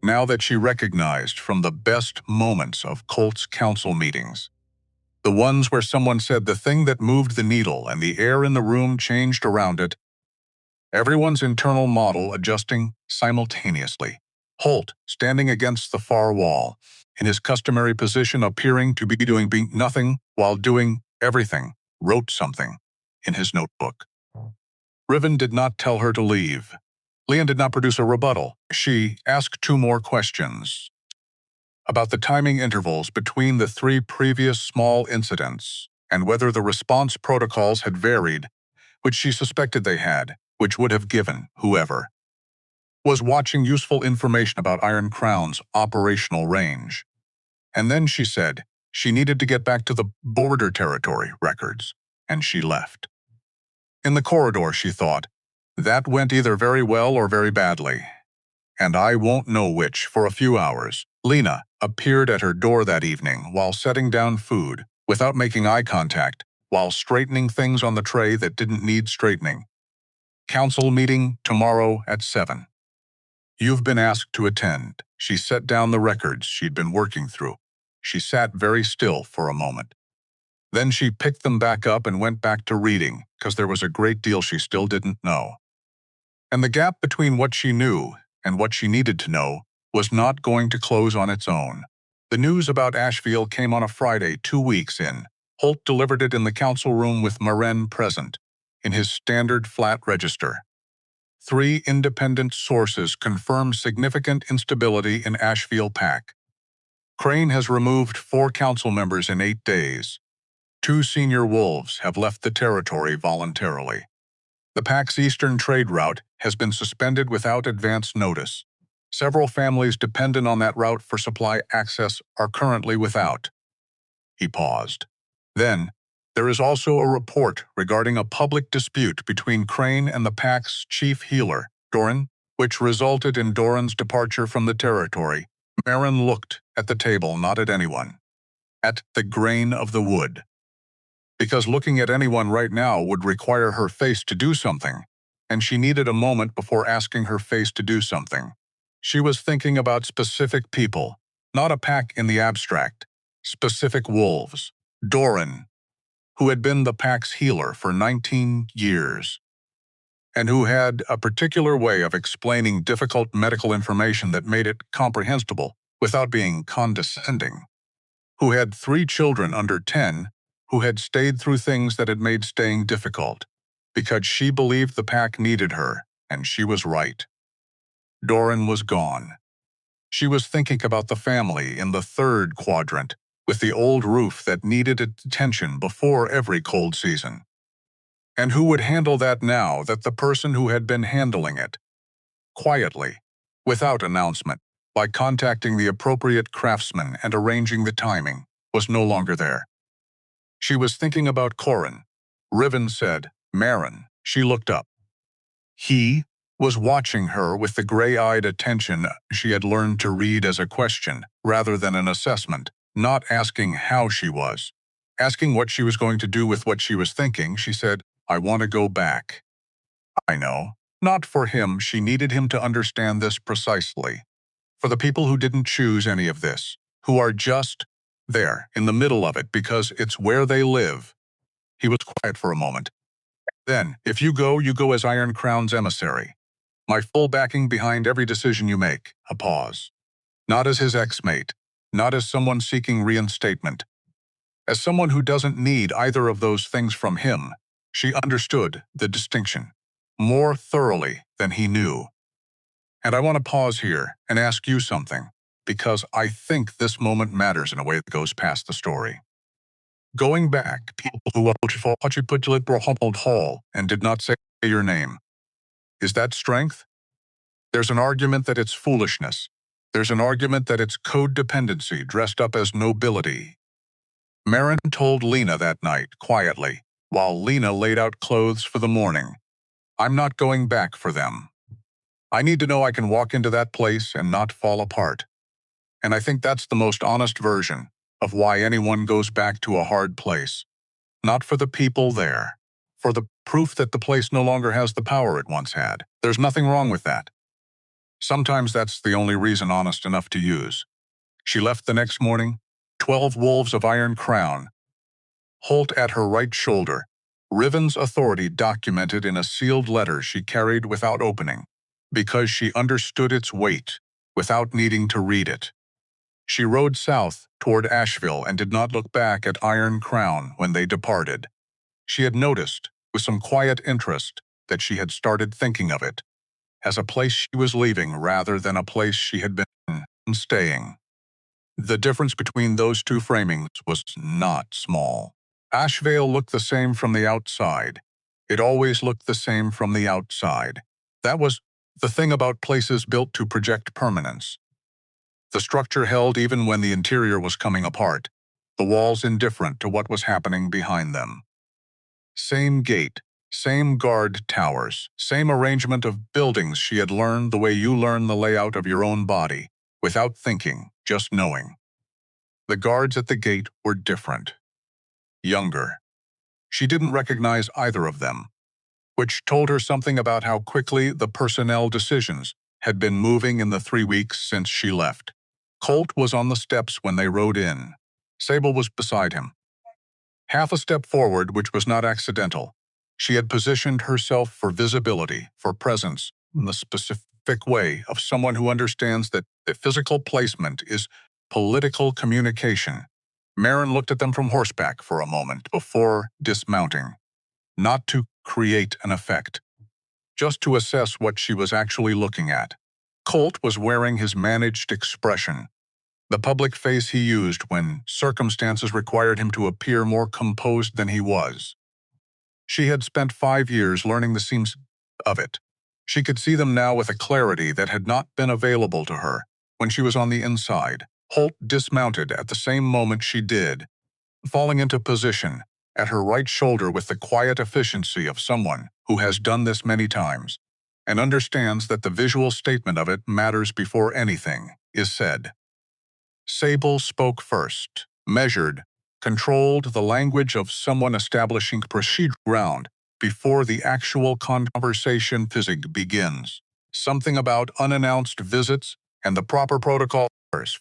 now that she recognized from the best moments of Colt's council meetings. The ones where someone said the thing that moved the needle and the air in the room changed around it. Everyone's internal model adjusting simultaneously. Holt, standing against the far wall, in his customary position appearing to be doing nothing while doing everything, wrote something in his notebook. Riven did not tell her to leave. Leon did not produce a rebuttal. She asked 2 more questions about the timing intervals between the 3 previous small incidents and whether the response protocols had varied, which she suspected they had, which would have given whoever was watching useful information about Iron Crown's operational range. And then she said she needed to get back to the border territory records, and she left. In the corridor, she thought, that went either very well or very badly. And I won't know which for a few hours. Lena appeared at her door that evening while setting down food, without making eye contact, while straightening things on the tray that didn't need straightening. Council meeting tomorrow at 7. You've been asked to attend. She set down the records she'd been working through. She sat very still for a moment. Then she picked them back up and went back to reading, because there was a great deal she still didn't know. And the gap between what she knew and what she needed to know was not going to close on its own. The news about Ashvale came on a Friday 2 weeks in. Holt delivered it in the council room with Maren present, in his standard flat register. 3 independent sources confirm significant instability in Ashvale Pack. Crane has removed 4 council members in 8 days. 2 senior wolves have left the territory voluntarily. The pack's eastern trade route has been suspended without advance notice. Several families dependent on that route for supply access are currently without. He paused. Then, there is also a report regarding a public dispute between Crane and the pack's chief healer, Doran, which resulted in Doran's departure from the territory. Maren looked at the table, not at anyone. At the grain of the wood. Because looking at anyone right now would require her face to do something, and she needed a moment before asking her face to do something. She was thinking about specific people, not a pack in the abstract, specific wolves. Doran, who had been the pack's healer for 19 years, and who had a particular way of explaining difficult medical information that made it comprehensible without being condescending, who had 3 children under 10, who had stayed through things that had made staying difficult, because she believed the pack needed her, and she was right. Doran was gone. She was thinking about the family in the 3rd quadrant, with the old roof that needed attention before every cold season. And who would handle that now that the person who had been handling it, quietly, without announcement, by contacting the appropriate craftsman and arranging the timing, was no longer there? She was thinking about Corin. Riven said, "Maren." She looked up. He was watching her with the gray-eyed attention she had learned to read as a question, rather than an assessment, not asking how she was. Asking what she was going to do with what she was thinking, she said, "I want to go back." I know. Not for him, she needed him to understand this precisely. For the people who didn't choose any of this, who are just there, in the middle of it, because it's where they live. He was quiet for a moment. Then, if you go as Iron Crown's emissary. My full backing behind every decision you make. A pause. Not as his ex-mate. Not as someone seeking reinstatement. As someone who doesn't need either of those things from him. She understood the distinction more thoroughly than he knew. And I want to pause here and ask you something, because I think this moment matters in a way that goes past the story. Going back, people who put hall and did not say your name. Is that strength? There's an argument that it's foolishness. There's an argument that it's codependency dressed up as nobility. Maren told Lena that night, quietly, while Lena laid out clothes for the morning. I'm not going back for them. I need to know I can walk into that place and not fall apart. And I think that's the most honest version of why anyone goes back to a hard place. Not for the people there. For the proof that the place no longer has the power it once had. There's nothing wrong with that. Sometimes that's the only reason honest enough to use. She left the next morning, 12 wolves of Iron Crown. Holt at her right shoulder. Riven's authority documented in a sealed letter she carried without opening, because she understood its weight, without needing to read it. She rode south toward Ashvale and did not look back at Iron Crown when they departed. She had noticed, with some quiet interest, that she had started thinking of it as a place she was leaving rather than a place she had been staying. The difference between those 2 framings was not small. Ashvale looked the same from the outside. It always looked the same from the outside. That was the thing about places built to project permanence. The structure held even when the interior was coming apart, the walls indifferent to what was happening behind them. Same gate, same guard towers, same arrangement of buildings she had learned the way you learn the layout of your own body, without thinking, just knowing. The guards at the gate were different. Younger. She didn't recognize either of them, which told her something about how quickly the personnel decisions had been moving in the 3 weeks since she left. Colt was on the steps when they rode in. Sable was beside him. Half a step forward, which was not accidental. She had positioned herself for visibility, for presence, in the specific way of someone who understands that the physical placement is political communication. Maren looked at them from horseback for a moment before dismounting, not to create an effect, just to assess what she was actually looking at. Colt was wearing his managed expression, the public face he used when circumstances required him to appear more composed than he was. She had spent 5 years learning the seams of it. She could see them now with a clarity that had not been available to her when she was on the inside. Holt dismounted at the same moment she did, falling into position at her right shoulder with the quiet efficiency of someone who has done this many times and understands that the visual statement of it matters before anything is said. Sable spoke first, measured, controlled the language of someone establishing procedural ground before the actual conversation begins. Something about unannounced visits and the proper protocols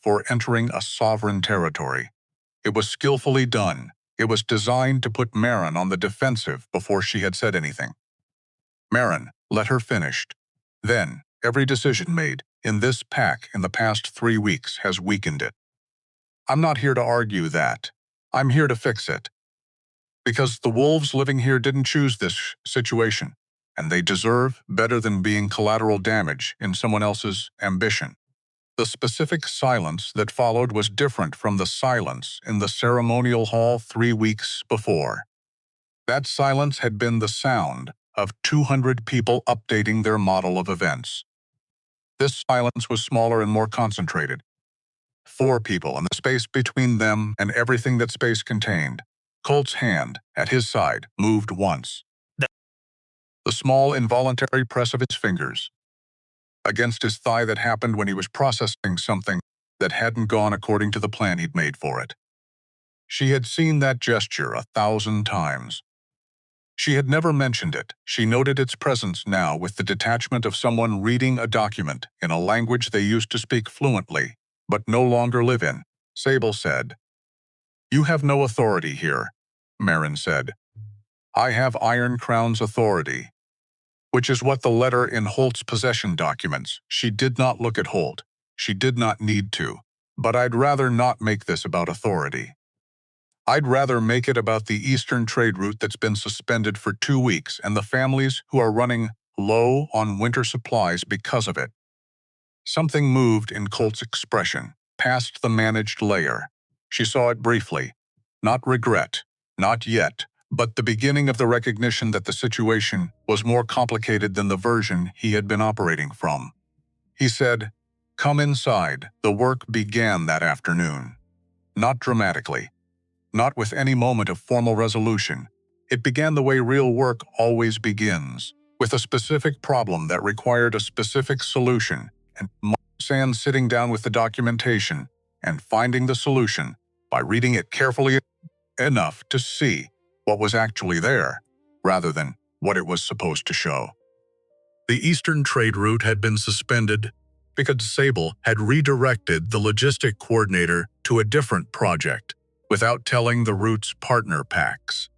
for entering a sovereign territory. It was skillfully done. It was designed to put Maren on the defensive before she had said anything. Maren let her finish. Then, every decision made in this pack in the past 3 weeks has weakened it. I'm not here to argue that. I'm here to fix it. Because the wolves living here didn't choose this situation, and they deserve better than being collateral damage in someone else's ambition. The specific silence that followed was different from the silence in the ceremonial hall 3 weeks before. That silence had been the sound of 200 people updating their model of events. This silence was smaller and more concentrated. 4 people, and the space between them and everything that space contained. Colt's hand, at his side, moved once. The small, involuntary press of his fingers against his thigh that happened when he was processing something that hadn't gone according to the plan he'd made for it. She had seen that gesture 1,000 times. She had never mentioned it. She noted its presence now with the detachment of someone reading a document in a language they used to speak fluently, but no longer live in. Sable said, "You have no authority here," Maren said. "I have Iron Crown's authority," which is what the letter in Holt's possession documents. She did not look at Holt. She did not need to. But I'd rather not make this about authority. I'd rather make it about the eastern trade route that's been suspended for 2 weeks and the families who are running low on winter supplies because of it. Something moved in Colt's expression, past the managed layer. She saw it briefly. Not regret, not yet, but the beginning of the recognition that the situation was more complicated than the version he had been operating from. He said, "Come inside." The work began that afternoon. Not dramatically. Not with any moment of formal resolution. It began the way real work always begins, with a specific problem that required a specific solution, and Sand sitting down with the documentation and finding the solution by reading it carefully enough to see what was actually there, rather than what it was supposed to show. The eastern trade route had been suspended because Sable had redirected the logistic coordinator to a different project without telling the route's partner packs,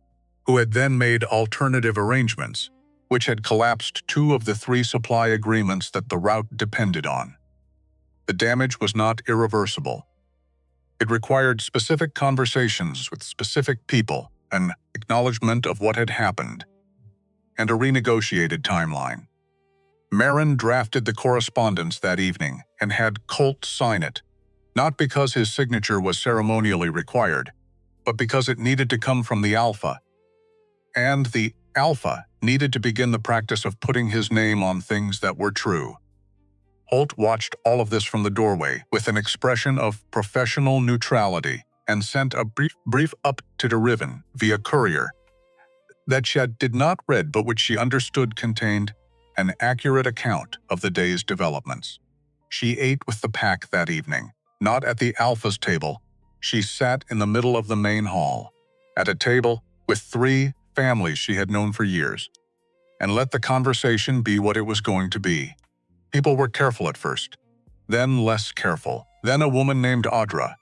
who had then made alternative arrangements, which had collapsed 2 of the 3 supply agreements that the route depended on. The damage was not irreversible. It required specific conversations with specific people, an acknowledgement of what had happened, and a renegotiated timeline. Maren drafted the correspondence that evening and had Colt sign it, not because his signature was ceremonially required, but because it needed to come from the Alpha, and the Alpha needed to begin the practice of putting his name on things that were true. Holt watched all of this from the doorway with an expression of professional neutrality and sent a brief up to the Riven via courier that she did not read but which she understood contained an accurate account of the day's developments. She ate with the pack that evening, not at the Alpha's table. She sat in the middle of the main hall, at a table with 3 families she had known for years, and let the conversation be what it was going to be. People were careful at first, then less careful. Then a woman named Audra,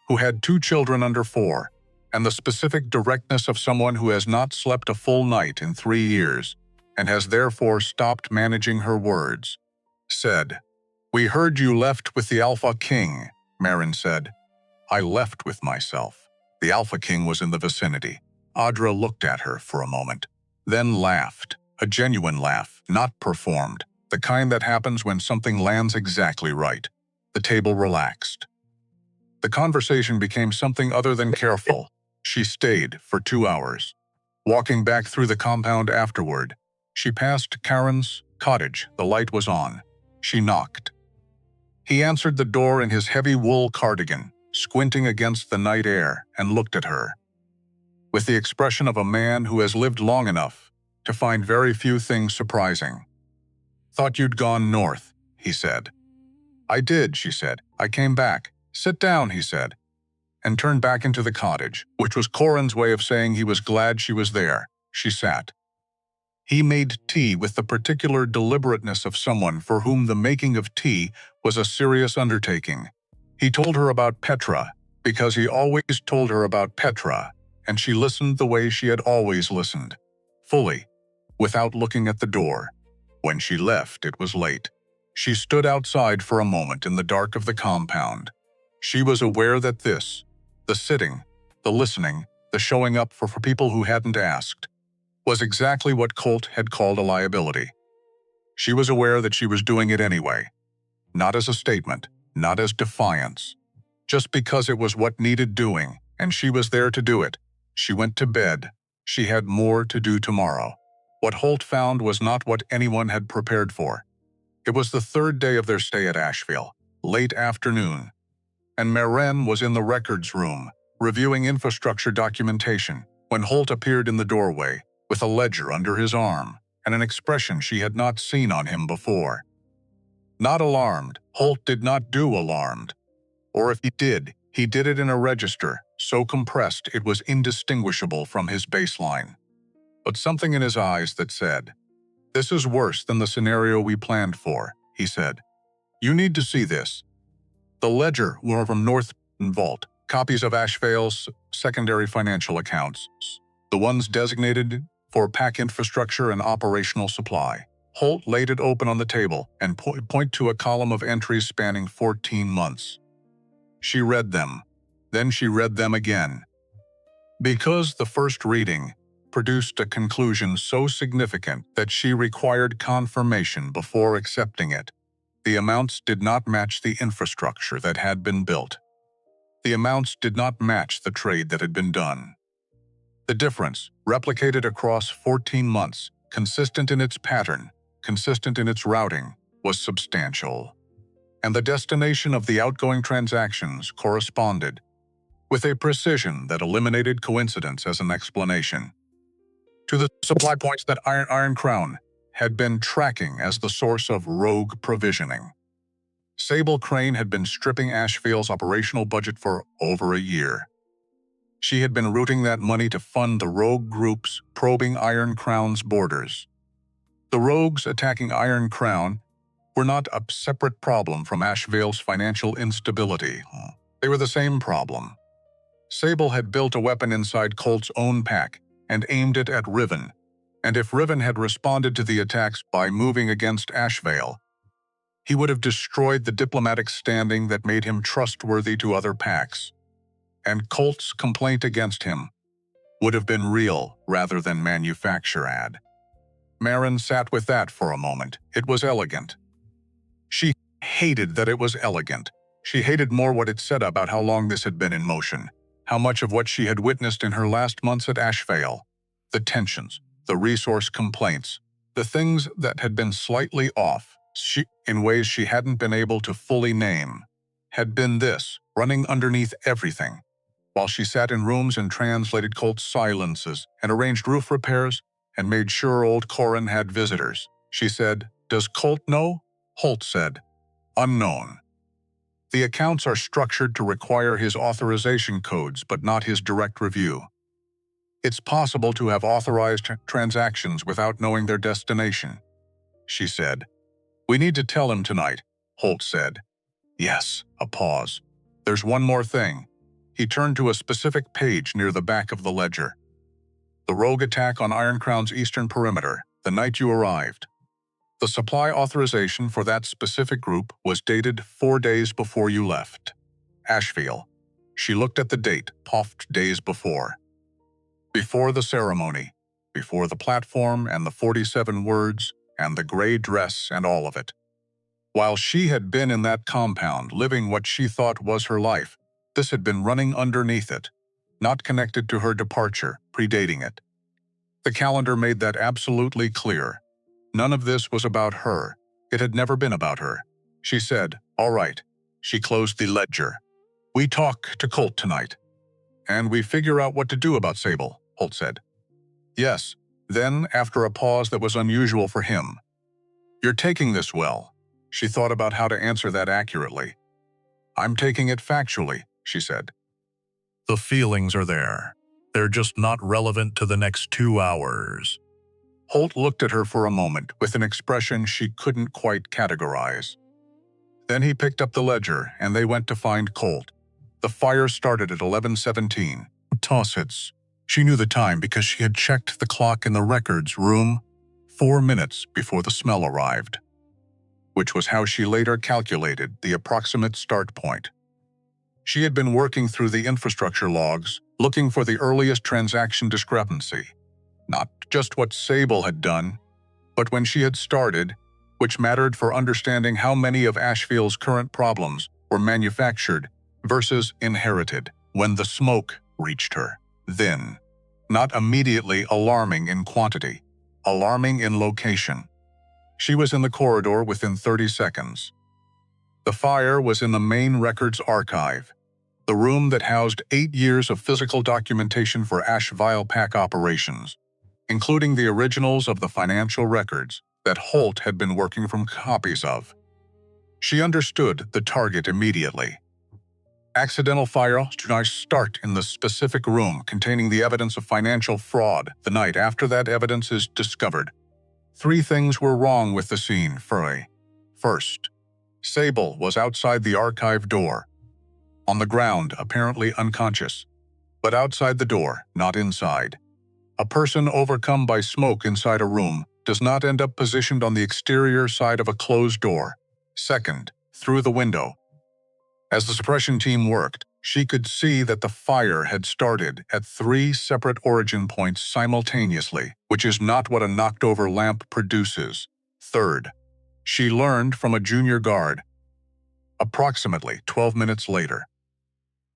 who had 2 children under 4, and the specific directness of someone who has not slept a full night in 3 years, and has therefore stopped managing her words, said, "We heard you left with the Alpha King," Maren said. I left with myself. The Alpha King was in the vicinity. Audra looked at her for a moment, then laughed. A genuine laugh, not performed. The kind that happens when something lands exactly right. The table relaxed. The conversation became something other than careful. She stayed for 2 hours. Walking back through the compound afterward, she passed Karen's cottage. The light was on. She knocked. He answered the door in his heavy wool cardigan, squinting against the night air, and looked at her with the expression of a man who has lived long enough to find very few things surprising. "Thought you'd gone north," he said. "I did," she said. "I came back." "Sit down," he said, and turned back into the cottage, which was Corin's way of saying he was glad she was there. She sat. He made tea with the particular deliberateness of someone for whom the making of tea was a serious undertaking. He told her about Petra, because he always told her about Petra, and she listened the way she had always listened, fully, without looking at the door. When she left, it was late. She stood outside for a moment in the dark of the compound. She was aware that this, the sitting, the listening, the showing up for people who hadn't asked, was exactly what Colt had called a liability. She was aware that she was doing it anyway, not as a statement, not as defiance, just because it was what needed doing, and she was there to do it. She went to bed. She had more to do tomorrow. What Holt found was not what anyone had prepared for. It was the third day of their stay at Ashvale, late afternoon, and Maren was in the records room, reviewing infrastructure documentation, when Holt appeared in the doorway, with a ledger under his arm, and an expression she had not seen on him before. Not alarmed. Holt did not do alarmed. Or if he did it in a register, so compressed it was indistinguishable from his baseline. But something in his eyes that said, "This is worse than the scenario we planned for," he said. "You need to see this." The ledger were from North Vault, copies of Ashvale's secondary financial accounts, the ones designated for pack infrastructure and operational supply. Holt laid it open on the table and point to a column of entries spanning 14 months. She read them. Then she read them again. Because the first reading produced a conclusion so significant that she required confirmation before accepting it. The amounts did not match the infrastructure that had been built. The amounts did not match the trade that had been done. The difference, replicated across 14 months, consistent in its pattern, consistent in its routing, was substantial. And the destination of the outgoing transactions corresponded, with a precision that eliminated coincidence as an explanation, to the supply points that Iron Crown had been tracking as the source of rogue provisioning. Sable Crane had been stripping Ashvale's operational budget for over a year. She had been routing that money to fund the rogue groups probing Iron Crown's borders. The rogues attacking Iron Crown were not a separate problem from Ashvale's financial instability. They were the same problem. Sable had built a weapon inside Colt's own pack and aimed it at Riven, and if Riven had responded to the attacks by moving against Ashvale, he would have destroyed the diplomatic standing that made him trustworthy to other packs. And Colt's complaint against him would have been real rather than manufactured. Maren sat with that for a moment. It was elegant. She hated that it was elegant. She hated more what it said about how long this had been in motion, how much of what she had witnessed in her last months at Ashvale, the tensions, the resource complaints, the things that had been slightly off, in ways she hadn't been able to fully name, had been this, running underneath everything. While she sat in rooms and translated Colt's silences and arranged roof repairs and made sure old Corin had visitors, she said, "Does Colt know?" Holt said, "Unknown. The accounts are structured to require his authorization codes but not his direct review. It's possible to have authorized transactions without knowing their destination," she said. "We need to tell him tonight," Holt said. "Yes," a pause. "There's one more thing." He turned to a specific page near the back of the ledger. "The rogue attack on Iron Crown's eastern perimeter, the night you arrived. The supply authorization for that specific group was dated 4 days before you left Ashvale." She looked at the date, puffed days before. Before the ceremony, before the platform and the 47 words and the gray dress and all of it. While she had been in that compound, living what she thought was her life, this had been running underneath it, not connected to her departure, predating it. The calendar made that absolutely clear. None of this was about her. It had never been about her. She said, "All right." She closed the ledger. "We talk to Colt tonight. And we figure out what to do about Sable," Holt said. "Yes." Then, after a pause that was unusual for him, "You're taking this well." She thought about how to answer that accurately. "I'm taking it factually," she said. "The feelings are there. They're just not relevant to the next 2 hours." Holt looked at her for a moment with an expression she couldn't quite categorize. Then he picked up the ledger and they went to find Colt. The fire started at 11:17. Toss-its. She knew the time because she had checked the clock in the records room 4 minutes before the smell arrived, which was how she later calculated the approximate start point. She had been working through the infrastructure logs, looking for the earliest transaction discrepancy. Not just what Sable had done, but when she had started, which mattered for understanding how many of Ashvale's current problems were manufactured versus inherited. When the smoke reached her, then, not immediately alarming in quantity, alarming in location. She was in the corridor within 30 seconds. The fire was in the main records archive, the room that housed 8 years of physical documentation for Ashvale pack operations, including the originals of the financial records that Holt had been working from copies of. She understood the target immediately. Accidental fires do not start in the specific room containing the evidence of financial fraud the night after that evidence is discovered. 3 things were wrong with the scene. First, Sable was outside the archive door, on the ground, apparently unconscious, but outside the door, not inside. A person overcome by smoke inside a room does not end up positioned on the exterior side of a closed door. Second, through the window. As the suppression team worked, she could see that the fire had started at 3 separate origin points simultaneously, which is not what a knocked-over lamp produces. Third, she learned from a junior guard, approximately 12 minutes later,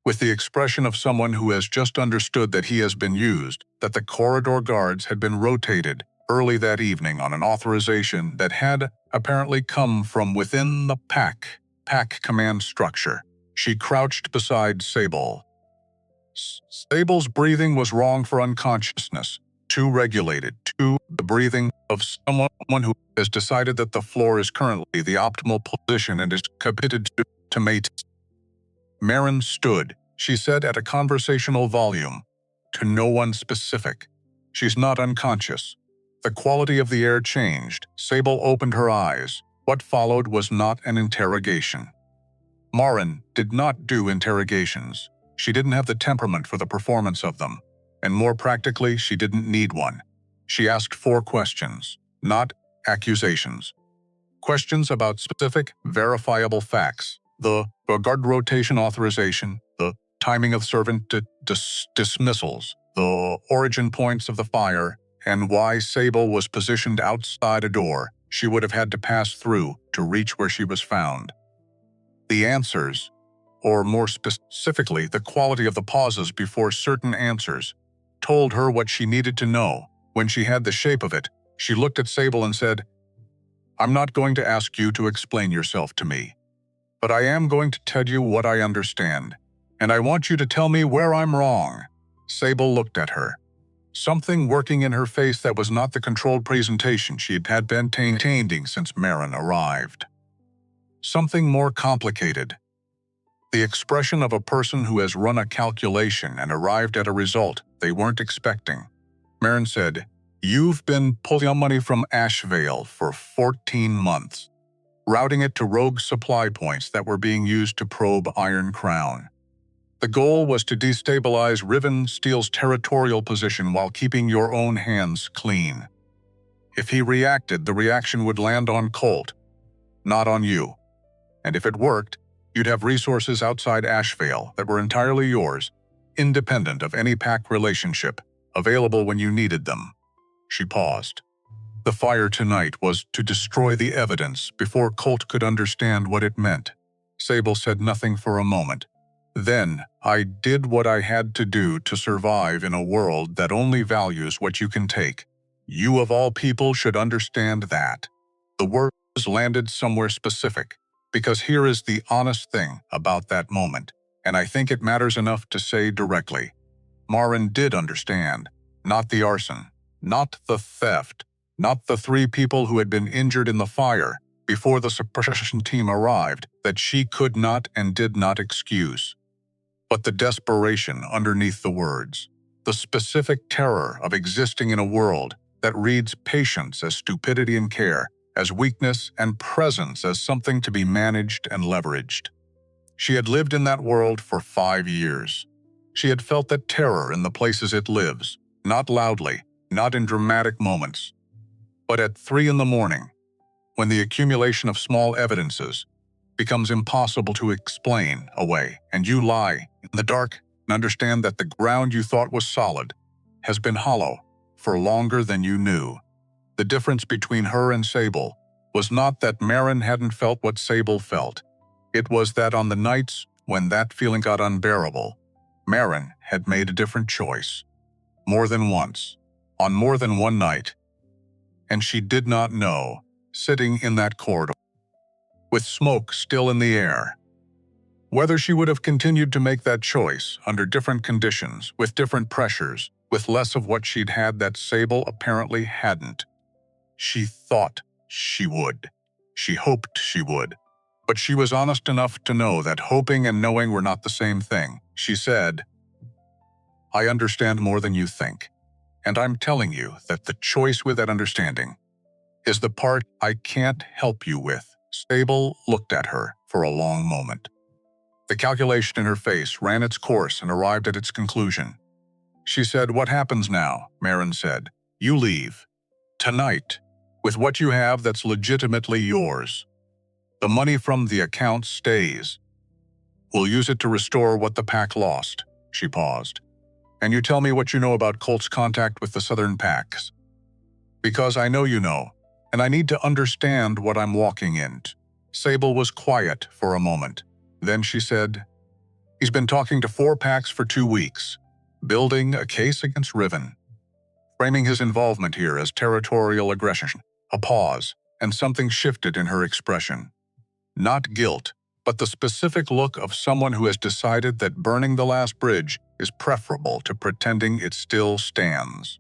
with the expression of someone who has just understood that he has been used, that the corridor guards had been rotated early that evening on an authorization that had apparently come from within the pack command structure. She crouched beside Sable. Sable's breathing was wrong for unconsciousness, too regulated, the breathing of someone who has decided that the floor is currently the optimal position and is committed to mate. Maren stood, she said at a conversational volume, to no one specific. "She's not unconscious." The quality of the air changed. Sable opened her eyes. What followed was not an interrogation. Maren did not do interrogations. She didn't have the temperament for the performance of them, and more practically, she didn't need one. She asked 4 questions, not accusations. Questions about specific, verifiable facts. The guard rotation authorization, the timing of servant dismissals, the origin points of the fire, and why Sable was positioned outside a door she would have had to pass through to reach where she was found. The answers, or more specifically, the quality of the pauses before certain answers, told her what she needed to know. When she had the shape of it, she looked at Sable and said, "I'm not going to ask you to explain yourself to me, but I am going to tell you what I understand, and I want you to tell me where I'm wrong." Sable looked at her. Something working in her face that was not the controlled presentation she had been maintaining since Maren arrived. Something more complicated. The expression of a person who has run a calculation and arrived at a result they weren't expecting. Maren said, "You've been pulling money from Ashvale for 14 months, routing it to rogue supply points that were being used to probe Iron Crown. The goal was to destabilize Riven Steel's territorial position while keeping your own hands clean. If he reacted, the reaction would land on Colt, not on you. And if it worked, You'd have resources outside Ashvale that were entirely yours, independent of any pack relationship, available when you needed them. She paused. The fire tonight was to destroy the evidence before Colt could understand what it meant. Sable said nothing for a moment. Then, I did what I had to do to survive in a world that only values what you can take. You of all people should understand that. The words landed somewhere specific, because here is the honest thing about that moment, and I think it matters enough to say directly. Maren did understand. Not the arson, not the theft, not the 3 people who had been injured in the fire before the suppression team arrived that she could not and did not excuse. But the desperation underneath the words, the specific terror of existing in a world that reads patience as stupidity and care, as weakness and presence as something to be managed and leveraged. She had lived in that world for 5 years. She had felt that terror in the places it lives, not loudly, not in dramatic moments, but at 3 in the morning, when the accumulation of small evidences becomes impossible to explain away, and you lie in the dark and understand that the ground you thought was solid has been hollow for longer than you knew. The difference between her and Sable was not that Maren hadn't felt what Sable felt. It was that on the nights when that feeling got unbearable, Maren had made a different choice. More than once, on more than one night. And she did not know, sitting in that corridor, with smoke still in the air, whether she would have continued to make that choice under different conditions, with different pressures, with less of what she'd had that Sable apparently hadn't. She thought she would. She hoped she would. But she was honest enough to know that hoping and knowing were not the same thing. She said, I understand more than you think. And I'm telling you that the choice with that understanding is the part I can't help you with. Sable looked at her for a long moment. The calculation in her face ran its course and arrived at its conclusion. She said, What happens now? Maren said. You leave. Tonight. With what you have that's legitimately yours. The money from the account stays. We'll use it to restore what the pack lost. She paused. And you tell me what you know about Colt's contact with the Southern Packs. Because I know you know, and I need to understand what I'm walking into. Sable was quiet for a moment. Then she said, He's been talking to 4 packs for 2 weeks, building a case against Riven, framing his involvement here as territorial aggression. A pause, and something shifted in her expression. Not guilt, but the specific look of someone who has decided that burning the last bridge is preferable to pretending it still stands.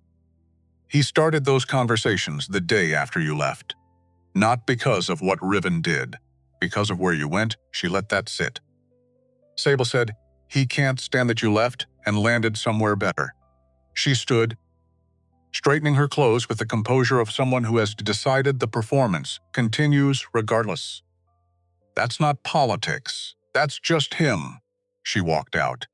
He started those conversations the day after you left. Not because of what Riven did. Because of where you went, she let that sit. Sable said, He can't stand that you left and landed somewhere better. She stood, straightening her clothes with the composure of someone who has decided the performance continues regardless. That's not politics. That's just him. She walked out.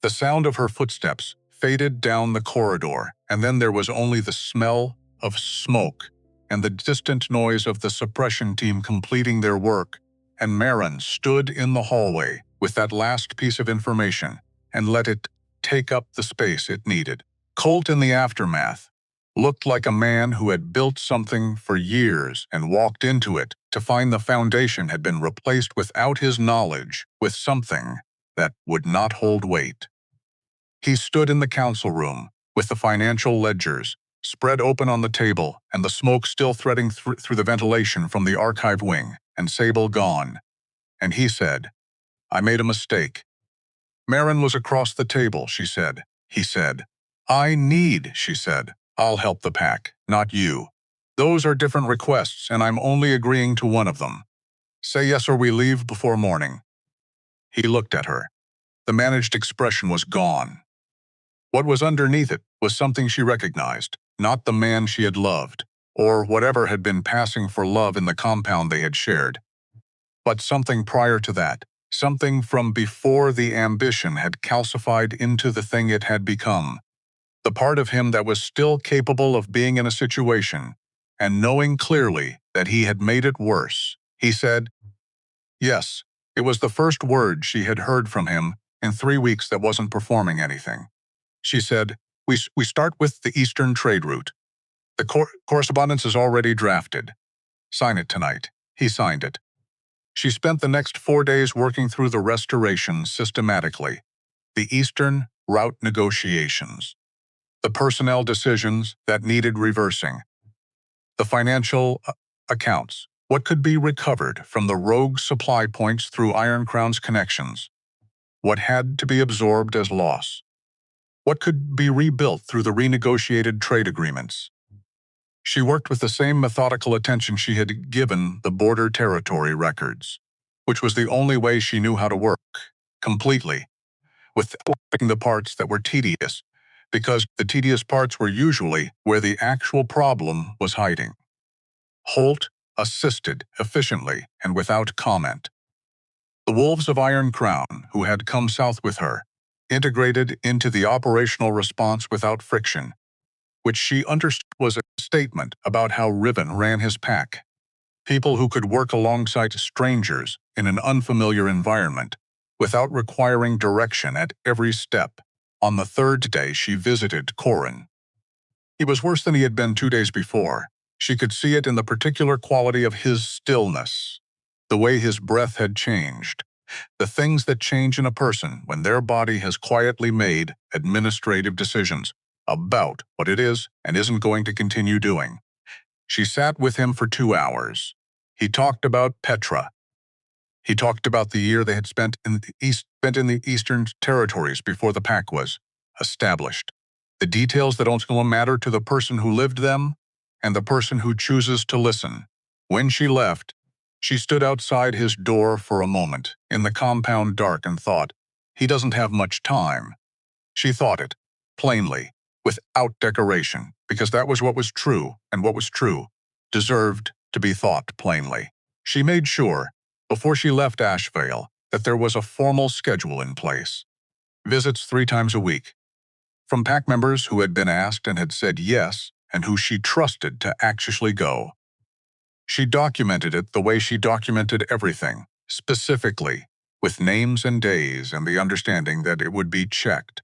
The sound of her footsteps faded down the corridor, and then there was only the smell of smoke and the distant noise of the suppression team completing their work, and Maren stood in the hallway with that last piece of information and let it take up the space it needed. Colt in the aftermath looked like a man who had built something for years and walked into it to find the foundation had been replaced without his knowledge with something that would not hold weight. He stood in the council room with the financial ledgers spread open on the table and the smoke still threading through the ventilation from the archive wing, and Sable gone. And he said, I made a mistake. Maren was across the table, she said. He said, I need, she said. I'll help the pack, not you. Those are different requests, and I'm only agreeing to one of them. Say yes or we leave before morning. He looked at her. The managed expression was gone. What was underneath it was something she recognized, not the man she had loved, or whatever had been passing for love in the compound they had shared, but something prior to that, something from before the ambition had calcified into the thing it had become. The part of him that was still capable of being in a situation and knowing clearly that he had made it worse. He said, Yes, It was the first word she had heard from him in 3 weeks that wasn't performing anything. She said, We start with the Eastern trade route. The correspondence is already drafted. Sign it tonight. He signed it. She spent the next 4 days working through the restoration systematically, the Eastern route negotiations, the personnel decisions that needed reversing, the financial accounts, what could be recovered from the rogue supply points through Iron Crown's connections, what had to be absorbed as loss, what could be rebuilt through the renegotiated trade agreements. She worked with the same methodical attention she had given the border territory records, which was the only way she knew how to work, completely, without picking the parts that were tedious, because the tedious parts were usually where the actual problem was hiding. Holt assisted efficiently and without comment. The wolves of Iron Crown, who had come south with her, integrated into the operational response without friction, which she understood was a statement about how Riven ran his pack. People who could work alongside strangers in an unfamiliar environment without requiring direction at every step. On the third day, she visited Corin. He was worse than he had been 2 days before. She could see it in the particular quality of his stillness, the way his breath had changed, the things that change in a person when their body has quietly made administrative decisions about what it is and isn't going to continue doing. She sat with him for 2 hours. He talked about Petra. He talked about the year they had spent in the Eastern Territories before the pack was established. The details that only matter to the person who lived them and the person who chooses to listen. When she left, she stood outside his door for a moment, in the compound dark, and thought, he doesn't have much time. She thought it, plainly, without decoration, because that was what was true, and what was true deserved to be thought plainly. She made sure, before she left Ashvale, that there was a formal schedule in place. Visits 3 times a week, from pack members who had been asked and had said yes, and who she trusted to actually go. She documented it the way she documented everything, specifically, with names and days and the understanding that it would be checked.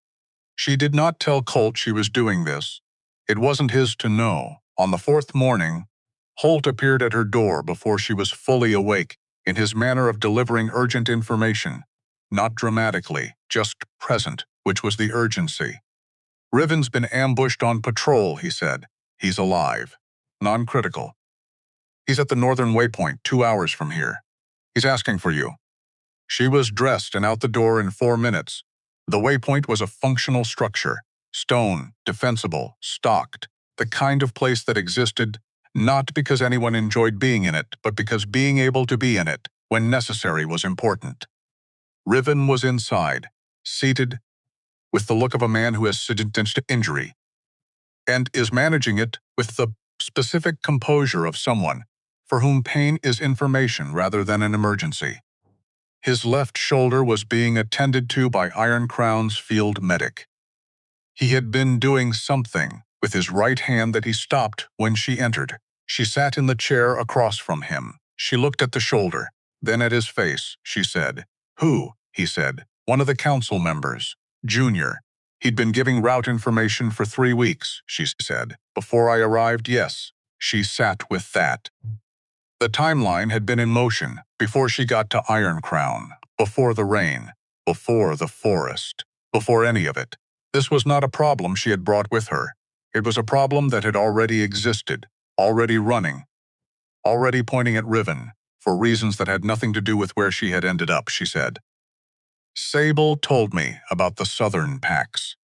She did not tell Colt she was doing this. It wasn't his to know. On the 4th morning, Holt appeared at her door before she was fully awake, in his manner of delivering urgent information, not dramatically, just present, which was the urgency. Riven's been ambushed on patrol, he said. He's alive. Non-critical. He's at the northern waypoint, 2 hours from here. He's asking for you. She was dressed and out the door in 4 minutes. The waypoint was a functional structure, stone, defensible, stocked, the kind of place that existed not because anyone enjoyed being in it, but because being able to be in it, when necessary, was important. Riven was inside, seated, with the look of a man who has sentenced injury, and is managing it with the specific composure of someone for whom pain is information rather than an emergency. His left shoulder was being attended to by Iron Crown's field medic. He had been doing something with his right hand that he stopped when she entered. She sat in the chair across from him. She looked at the shoulder, then at his face. She said, "Who?" He said, "One of the council members. Junior. He'd been giving route information for 3 weeks," she said. "Before I arrived, yes." She sat with that. The timeline had been in motion before she got to Iron Crown, before the rain, before the forest, before any of it. This was not a problem she had brought with her. It was a problem that had already existed, already running, already pointing at Riven, for reasons that had nothing to do with where she had ended up, she said. Sable told me about the southern packs.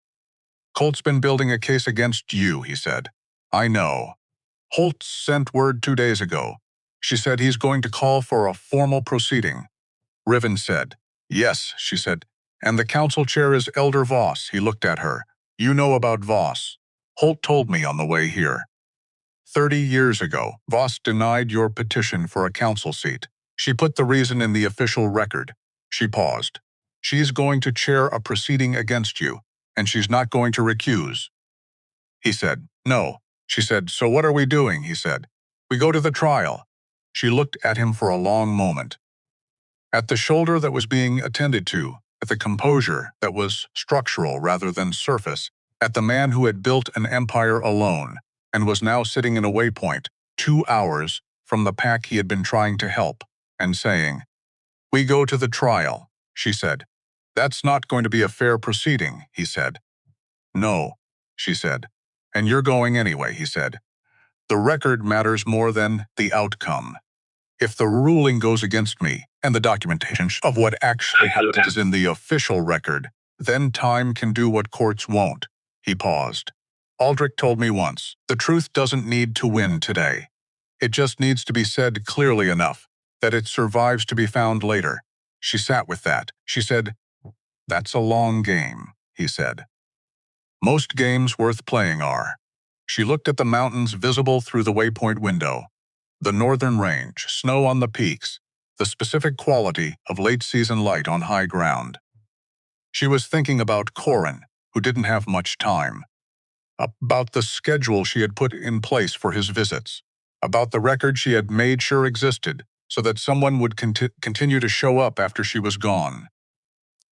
Colt's been building a case against you, he said. I know. Holt sent word 2 days ago. She said he's going to call for a formal proceeding. Riven said, yes, she said, and the council chair is Elder Voss. He looked at her. You know about Voss. Holt told me on the way here. 30 years ago, Voss denied your petition for a council seat. She put the reason in the official record. She paused. She's going to chair a proceeding against you, and she's not going to recuse. He said, no. She said, so what are we doing? He said, we go to the trial. She looked at him for a long moment. at the shoulder that was being attended to, at the composure that was structural rather than surface, at the man who had built an empire alone and was now sitting in a waypoint 2 hours from the pack he had been trying to help, and saying, "We go to the trial," she said. "That's not going to be a fair proceeding," he said. "No," she said. "And you're going anyway," he said. "The record matters more than the outcome. If the ruling goes against me, and the documentation of what actually happened is in the official record, then time can do what courts won't." He paused. "Aldrich told me once, the truth doesn't need to win today. It just needs to be said clearly enough that it survives to be found later." She sat with that. She said, "That's a long game," he said. "Most games worth playing are." She looked at the mountains visible through the waypoint window. The northern range, snow on the peaks, the specific quality of late-season light on high ground. She was thinking about Corin, who didn't have much time, about the schedule she had put in place for his visits, about the record she had made sure existed so that someone would continue to show up after she was gone.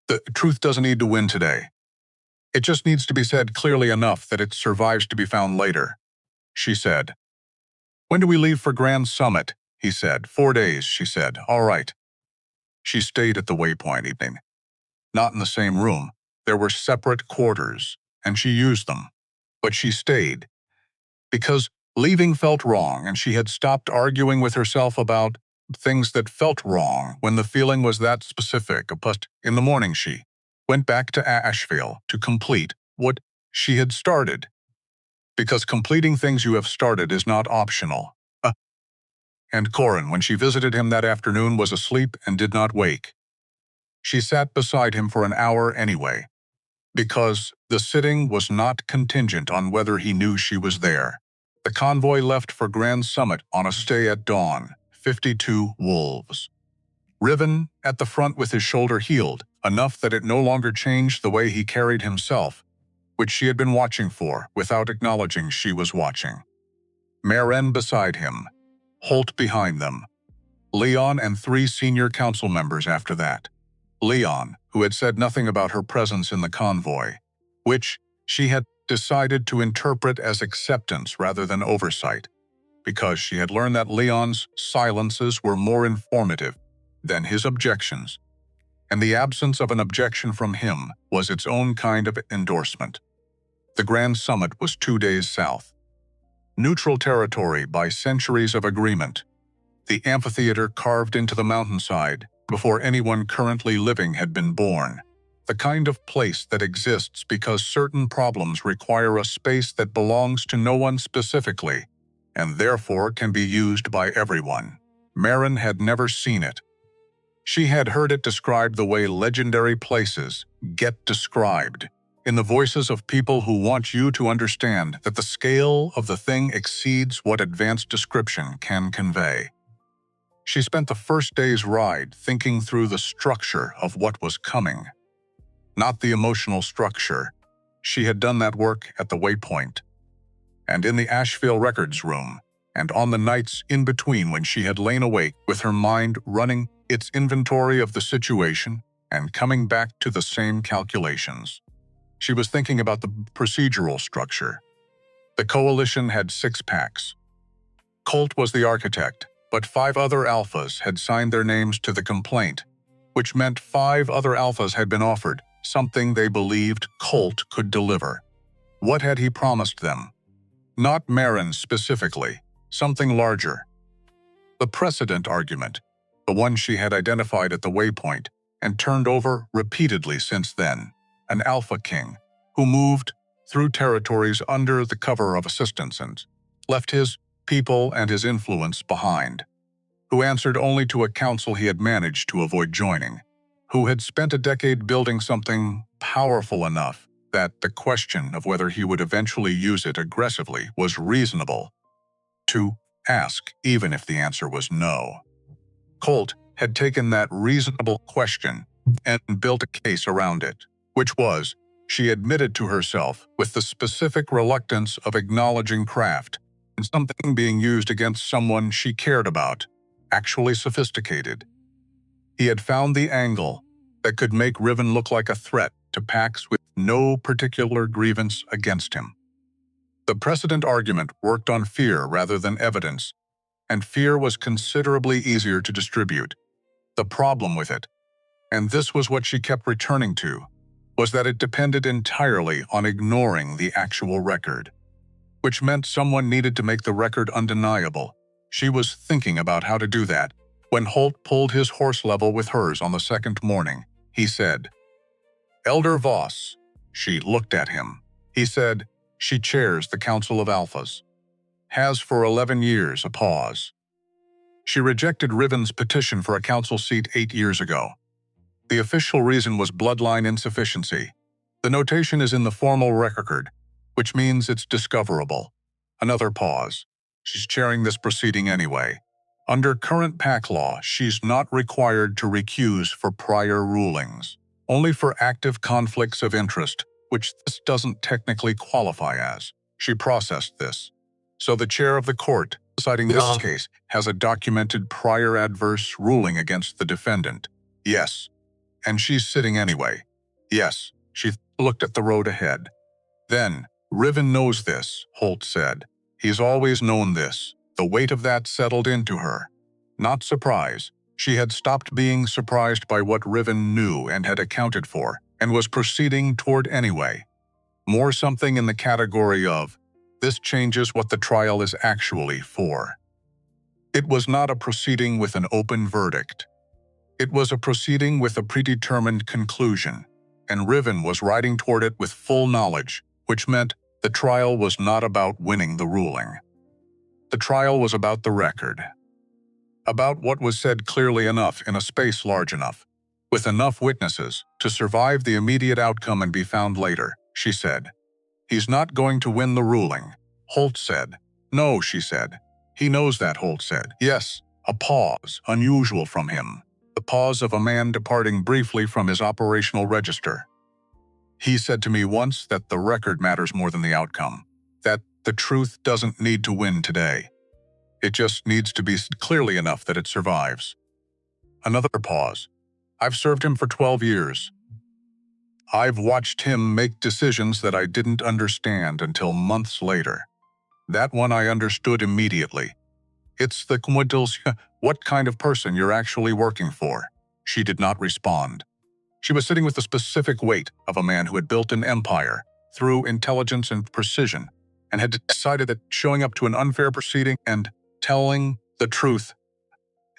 The truth doesn't need to win today. It just needs to be said clearly enough that it survives to be found later, she said. "When do we leave for Grand Summit?" he said. 4 days, she said. "All right." She stayed at the waypoint evening. Not in the same room. There were separate quarters, and she used them. But she stayed, because leaving felt wrong, and she had stopped arguing with herself about things that felt wrong when the feeling was that specific. But in the morning she went back to Ashvale to complete what she had started. Because completing things you have started is not optional. And Corin, when she visited him that afternoon, was asleep and did not wake. She sat beside him for an hour anyway, because the sitting was not contingent on whether he knew she was there. The convoy left for Grand Summit on a stay at dawn, 52 wolves. Riven at the front with his shoulder healed, enough that it no longer changed the way he carried himself, which she had been watching for without acknowledging she was watching. Maren beside him, Holt behind them, Leon and 3 senior council members after that. Leon, who had said nothing about her presence in the convoy, which she had decided to interpret as acceptance rather than oversight, because she had learned that Leon's silences were more informative than his objections, and the absence of an objection from him was its own kind of endorsement. The Grand Summit was 2 days south. Neutral territory by centuries of agreement. The amphitheater carved into the mountainside before anyone currently living had been born. The kind of place that exists because certain problems require a space that belongs to no one specifically, and therefore can be used by everyone. Maren had never seen it. She had heard it described the way legendary places get described, in the voices of people who want you to understand that the scale of the thing exceeds what advanced description can convey. She spent the first day's ride thinking through the structure of what was coming, not the emotional structure. She had done that work at the waypoint, and in the Ashvale records room, and on the nights in between when she had lain awake with her mind running its inventory of the situation and coming back to the same calculations. She was thinking about the procedural structure. The coalition had 6 packs. Colt was the architect, but 5 other alphas had signed their names to the complaint, which meant 5 other alphas had been offered something they believed Colt could deliver. What had he promised them? Not Maren specifically, something larger. The precedent argument, the one she had identified at the waypoint and turned over repeatedly since then, an Alpha King who moved through territories under the cover of assistance and left his people and his influence behind, who answered only to a council he had managed to avoid joining, who had spent a decade building something powerful enough that the question of whether he would eventually use it aggressively was reasonable to ask, even if the answer was no. Colt had taken that reasonable question and built a case around it, which was, she admitted to herself, with the specific reluctance of acknowledging craft and something being used against someone she cared about, actually sophisticated. He had found the angle that could make Riven look like a threat to packs with no particular grievance against him. The precedent argument worked on fear rather than evidence, and fear was considerably easier to distribute. The problem with it, and this was what she kept returning to, was that it depended entirely on ignoring the actual record, which meant someone needed to make the record undeniable. She was thinking about how to do that when Holt pulled his horse level with hers on the second morning. He said, "Elder Voss." She looked at him. He said, "She chairs the Council of Alphas. Has for 11 years." A pause. "She rejected Riven's petition for a council seat 8 years ago. The official reason was bloodline insufficiency. The notation is in the formal record, which means it's discoverable." Another pause. "She's chairing this proceeding anyway. Under current pack law, she's not required to recuse for prior rulings, only for active conflicts of interest, which this doesn't technically qualify as." She processed this. So the chair of the court, deciding this case, has a documented prior adverse ruling against the defendant. Yes. And she's sitting anyway. Yes. She looked at the road ahead. Then, "Riven knows this," Holt said. "He's always known this." The weight of that settled into her. Not surprise. She had stopped being surprised by what Riven knew and had accounted for, and was proceeding toward anyway. More something in the category of, this changes what the trial is actually for. It was not a proceeding with an open verdict. It was a proceeding with a predetermined conclusion, and Riven was riding toward it with full knowledge, which meant the trial was not about winning the ruling. The trial was about the record. About what was said clearly enough in a space large enough, with enough witnesses to survive the immediate outcome and be found later, she said. "He's not going to win the ruling," Holt said. "No," she said. "He knows that," Holt said. "Yes." A pause, unusual from him. The pause of a man departing briefly from his operational register. "He said to me once that the record matters more than the outcome. That the truth doesn't need to win today. It just needs to be said clearly enough that it survives." Another pause. "I've served him for 12 years. I've watched him make decisions that I didn't understand until months later. That one I understood immediately. It's the quintils, what kind of person you're actually working for." She did not respond. She was sitting with the specific weight of a man who had built an empire through intelligence and precision, and had decided that showing up to an unfair proceeding and telling the truth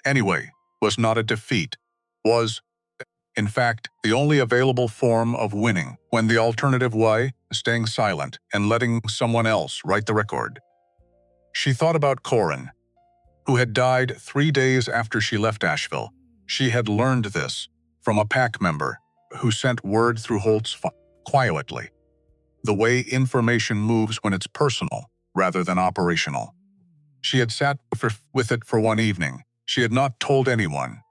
anyway was not a defeat, was, in fact, the only available form of winning, when the alternative way, staying silent and letting someone else write the record. She thought about Corin, who had died 3 days after she left Ashvale. She had learned this from a pack member who sent word through Holt's phone quietly. The way information moves when it's personal rather than operational. She had sat with it for one evening. She had not told anyone.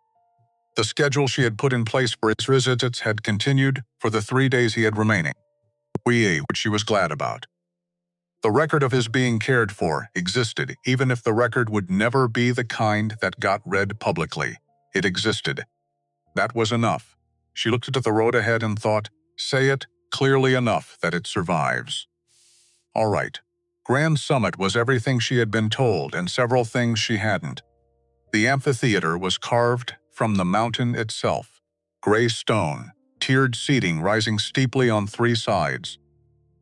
The schedule she had put in place for his visits had continued for the 3 days he had remaining, which she was glad about. The record of his being cared for existed, even if the record would never be the kind that got read publicly. It existed. That was enough. She looked at the road ahead and thought, say it clearly enough that it survives. All right. Grand Summit was everything she had been told and several things she hadn't. The amphitheater was carved from the mountain itself. Gray stone, tiered seating rising steeply on 3 sides.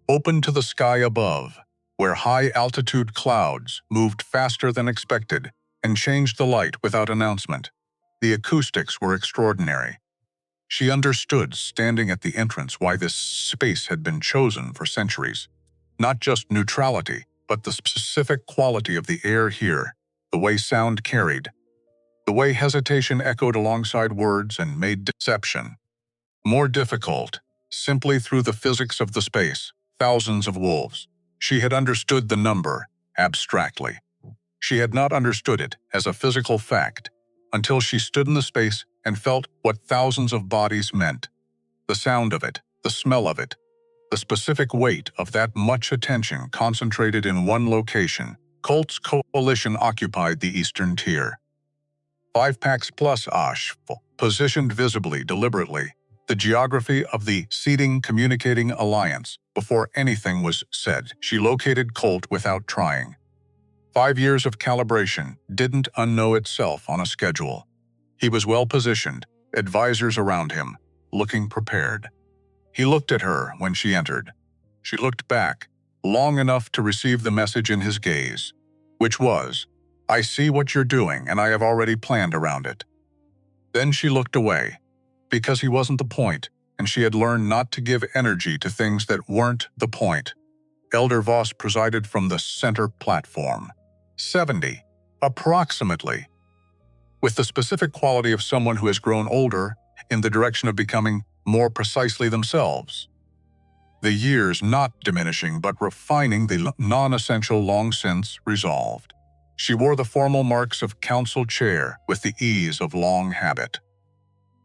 Open to the sky above, where high-altitude clouds moved faster than expected and changed the light without announcement. The acoustics were extraordinary. She understood, standing at the entrance, why this space had been chosen for centuries. Not just neutrality, but the specific quality of the air here, the way sound carried, the way hesitation echoed alongside words and made deception more difficult, simply through the physics of the space. Thousands of wolves. She had understood the number, abstractly. She had not understood it as a physical fact, until she stood in the space and felt what thousands of bodies meant. The sound of it, the smell of it, the specific weight of that much attention concentrated in one location. Colt's coalition occupied the eastern tier. 5 packs plus Ashvale, positioned visibly, deliberately, the geography of the seeding communicating alliance. Before anything was said, she located Colt without trying. 5 years of calibration didn't unknow itself on a schedule. He was well positioned, advisors around him, looking prepared. He looked at her when she entered. She looked back, long enough to receive the message in his gaze, which was, "I see what you're doing and I have already planned around it." Then she looked away, because he wasn't the point, and she had learned not to give energy to things that weren't the point. Elder Voss presided from the center platform. 70, approximately, with the specific quality of someone who has grown older in the direction of becoming more precisely themselves. The years not diminishing but refining the non-essential long since resolved. She wore the formal marks of council chair with the ease of long habit.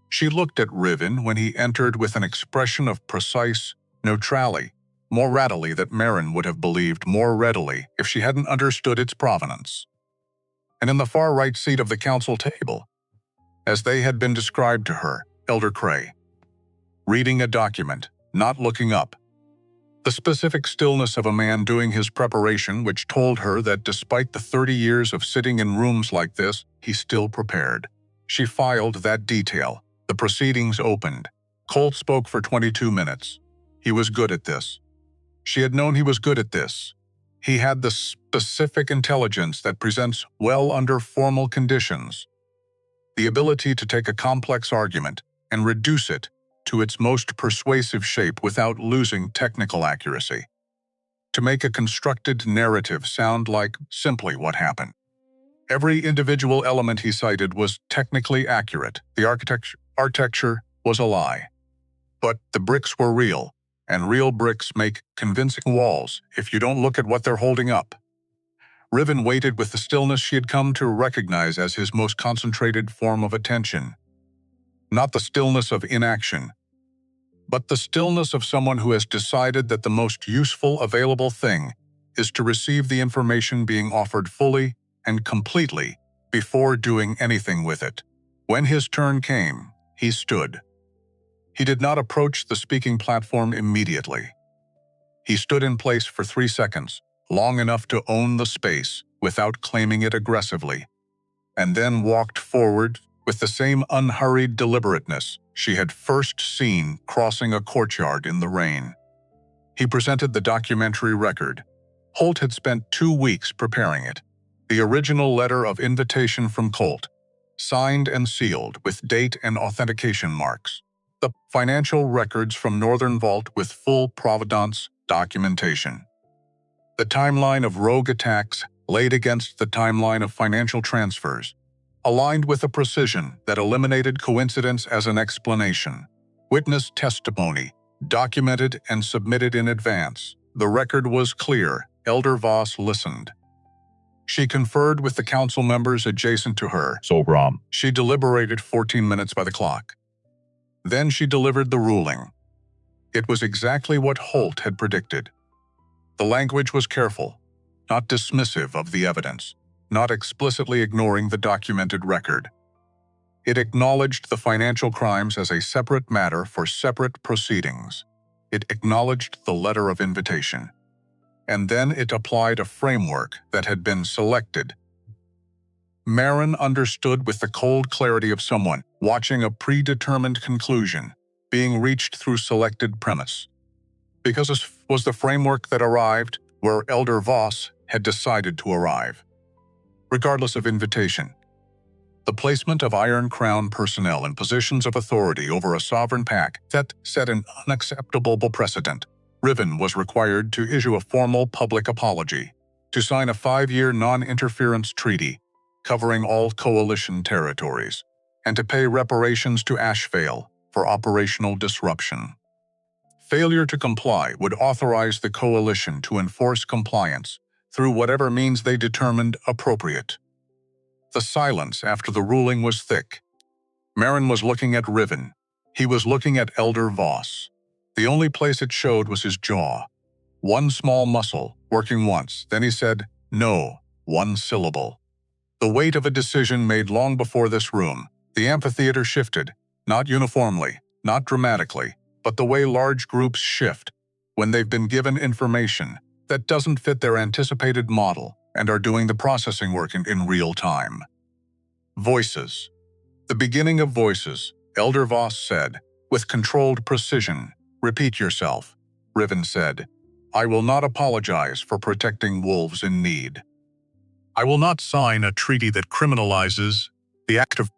She looked at Riven when he entered with an expression of precise neutrality, more readily that Maren would have believed more readily if she hadn't understood its provenance. And in the far right seat of the council table, as they had been described to her, Elder Cray, reading a document, not looking up. The specific stillness of a man doing his preparation, which told her that despite the 30 years of sitting in rooms like this, he still prepared. She filed that detail. The proceedings opened. Colt spoke for 22 minutes. He was good at this. She had known he was good at this. He had the specific intelligence that presents well under formal conditions. The ability to take a complex argument and reduce it to its most persuasive shape without losing technical accuracy. To make a constructed narrative sound like simply what happened. Every individual element he cited was technically accurate. The architecture was a lie. But the bricks were real, and real bricks make convincing walls if you don't look at what they're holding up. Riven waited with the stillness she had come to recognize as his most concentrated form of attention. Not the stillness of inaction, but the stillness of someone who has decided that the most useful available thing is to receive the information being offered fully and completely before doing anything with it. When his turn came, he stood. He did not approach the speaking platform immediately. He stood in place for 3 seconds, long enough to own the space without claiming it aggressively, and then walked forward with the same unhurried deliberateness she had first seen crossing a courtyard in the rain. He presented the documentary record. Holt had spent 2 weeks preparing it. The original letter of invitation from Colt, signed and sealed with date and authentication marks. The financial records from Northern Vault with full provenance documentation. The timeline of rogue attacks laid against the timeline of financial transfers, aligned with a precision that eliminated coincidence as an explanation. Witness testimony, documented and submitted in advance. The record was clear. Elder Voss listened. She conferred with the council members adjacent to her. Sobram. She deliberated 14 minutes by the clock. Then she delivered the ruling. It was exactly what Holt had predicted. The language was careful, not dismissive of the evidence, not explicitly ignoring the documented record. It acknowledged the financial crimes as a separate matter for separate proceedings. It acknowledged the letter of invitation. And then it applied a framework that had been selected. Maren understood with the cold clarity of someone watching a predetermined conclusion being reached through selected premise. Because this was the framework that arrived where Elder Voss had decided to arrive. Regardless of invitation, the placement of Iron Crown personnel in positions of authority over a sovereign pack that set an unacceptable precedent. Riven was required to issue a formal public apology, to sign a 5-year non-interference treaty covering all coalition territories, and to pay reparations to Ashvale for operational disruption. Failure to comply would authorize the coalition to enforce compliance through whatever means they determined appropriate. The silence after the ruling was thick. Maren was looking at Riven. He was looking at Elder Voss. The only place it showed was his jaw. One small muscle, working once. Then he said, "No," 1 syllable. The weight of a decision made long before this room. The amphitheater shifted, not uniformly, not dramatically, but the way large groups shift when they've been given information that doesn't fit their anticipated model and are doing the processing work in real time. Voices. The beginning of voices, Elder Voss said, with controlled precision. Repeat yourself, Riven said. I will not apologize for protecting wolves in need. I will not sign a treaty that criminalizes the act of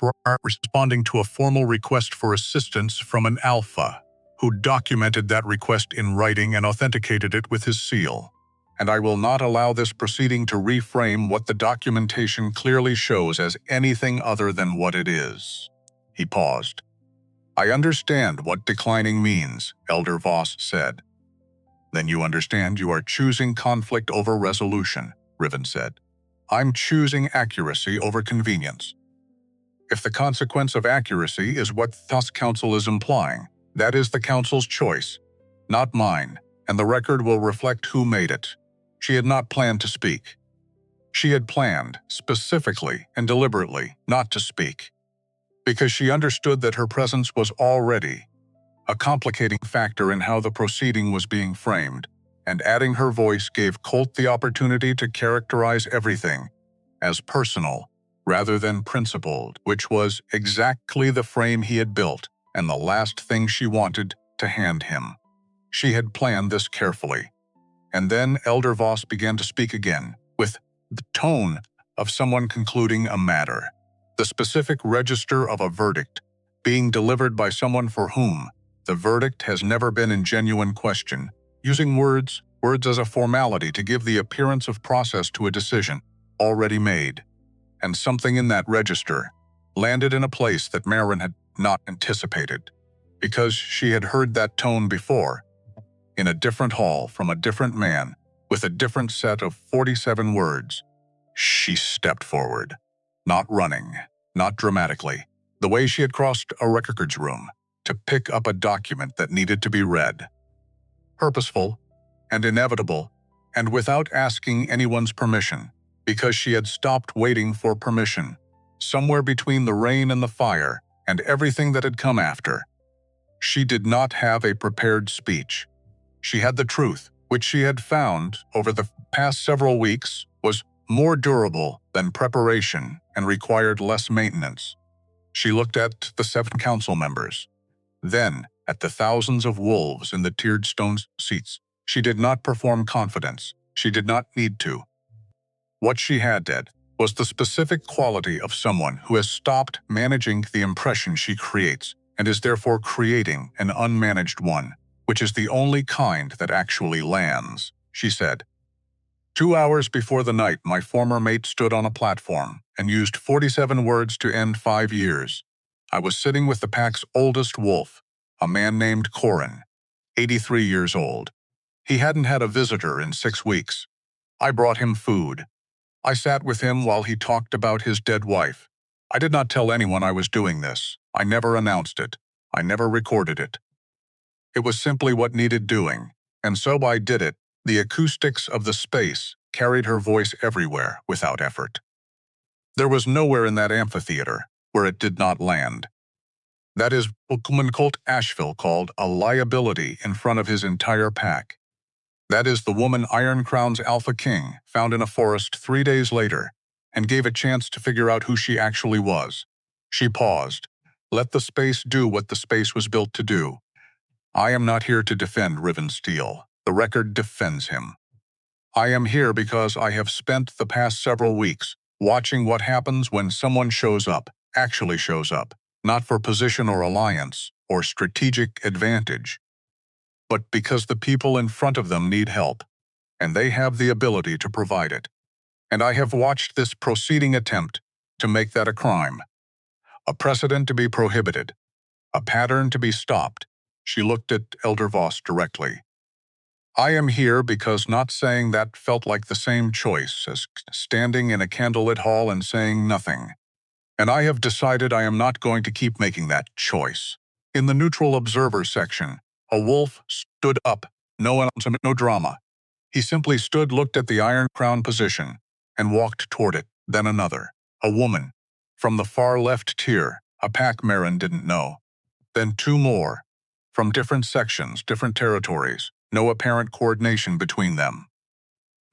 responding to a formal request for assistance from an alpha, who documented that request in writing and authenticated it with his seal. And I will not allow this proceeding to reframe what the documentation clearly shows as anything other than what it is. He paused. I understand what declining means, Elder Voss said. Then you understand you are choosing conflict over resolution, Riven said. I'm choosing accuracy over convenience. If the consequence of accuracy is what this council is implying, that is the council's choice, not mine, and the record will reflect who made it. She had not planned to speak. She had planned, specifically and deliberately, not to speak, because she understood that her presence was already a complicating factor in how the proceeding was being framed, and adding her voice gave Colt the opportunity to characterize everything as personal rather than principled, which was exactly the frame he had built and the last thing she wanted to hand him. She had planned this carefully. And then Elder Voss began to speak again, with the tone of someone concluding a matter, the specific register of a verdict being delivered by someone for whom the verdict has never been in genuine question, using words as a formality to give the appearance of process to a decision already made. And something in that register landed in a place that Maren had not anticipated, because she had heard that tone before, in a different hall from a different man, with a different set of 47 words. She stepped forward, not running, not dramatically, the way she had crossed a records room to pick up a document that needed to be read. Purposeful and inevitable, and without asking anyone's permission, because she had stopped waiting for permission, somewhere between the rain and the fire and everything that had come after. She did not have a prepared speech. She had the truth, which she had found over the past several weeks was more durable than preparation and required less maintenance. She looked at the 7 council members, then at the thousands of wolves in the tiered stone seats. She did not perform confidence. She did not need to. What she had was the specific quality of someone who has stopped managing the impression she creates and is therefore creating an unmanaged one, which is the only kind that actually lands, she said. 2 hours before the night my former mate stood on a platform and used 47 words to end 5 years. I was sitting with the pack's oldest wolf, a man named Corin, 83 years old. He hadn't had a visitor in 6 weeks. I brought him food. I sat with him while he talked about his dead wife. I did not tell anyone I was doing this. I never announced it. I never recorded it. It was simply what needed doing, and so I did it. The acoustics of the space carried her voice everywhere without effort. There was nowhere in that amphitheater where it did not land. That is what Colt Ashvale called a liability in front of his entire pack. That is the woman Iron Crown's Alpha King found in a forest 3 days later and gave a chance to figure out who she actually was. She paused. Let the space do what the space was built to do. I am not here to defend Riven Steel. The record defends him. I am here because I have spent the past several weeks watching what happens when someone shows up, actually shows up, not for position or alliance or strategic advantage, but because the people in front of them need help, and they have the ability to provide it. And I have watched this proceeding attempt to make that a crime, a precedent to be prohibited, a pattern to be stopped. She looked at Elder Voss directly. I am here because not saying that felt like the same choice as standing in a candlelit hall and saying nothing. And I have decided I am not going to keep making that choice. In the neutral observer section, a wolf stood up, no announcement, no drama. He simply stood, looked at the Iron Crown position, and walked toward it, then another. A woman. From the far left tier, a pack Maren didn't know. Then two more. From different sections, different territories, no apparent coordination between them.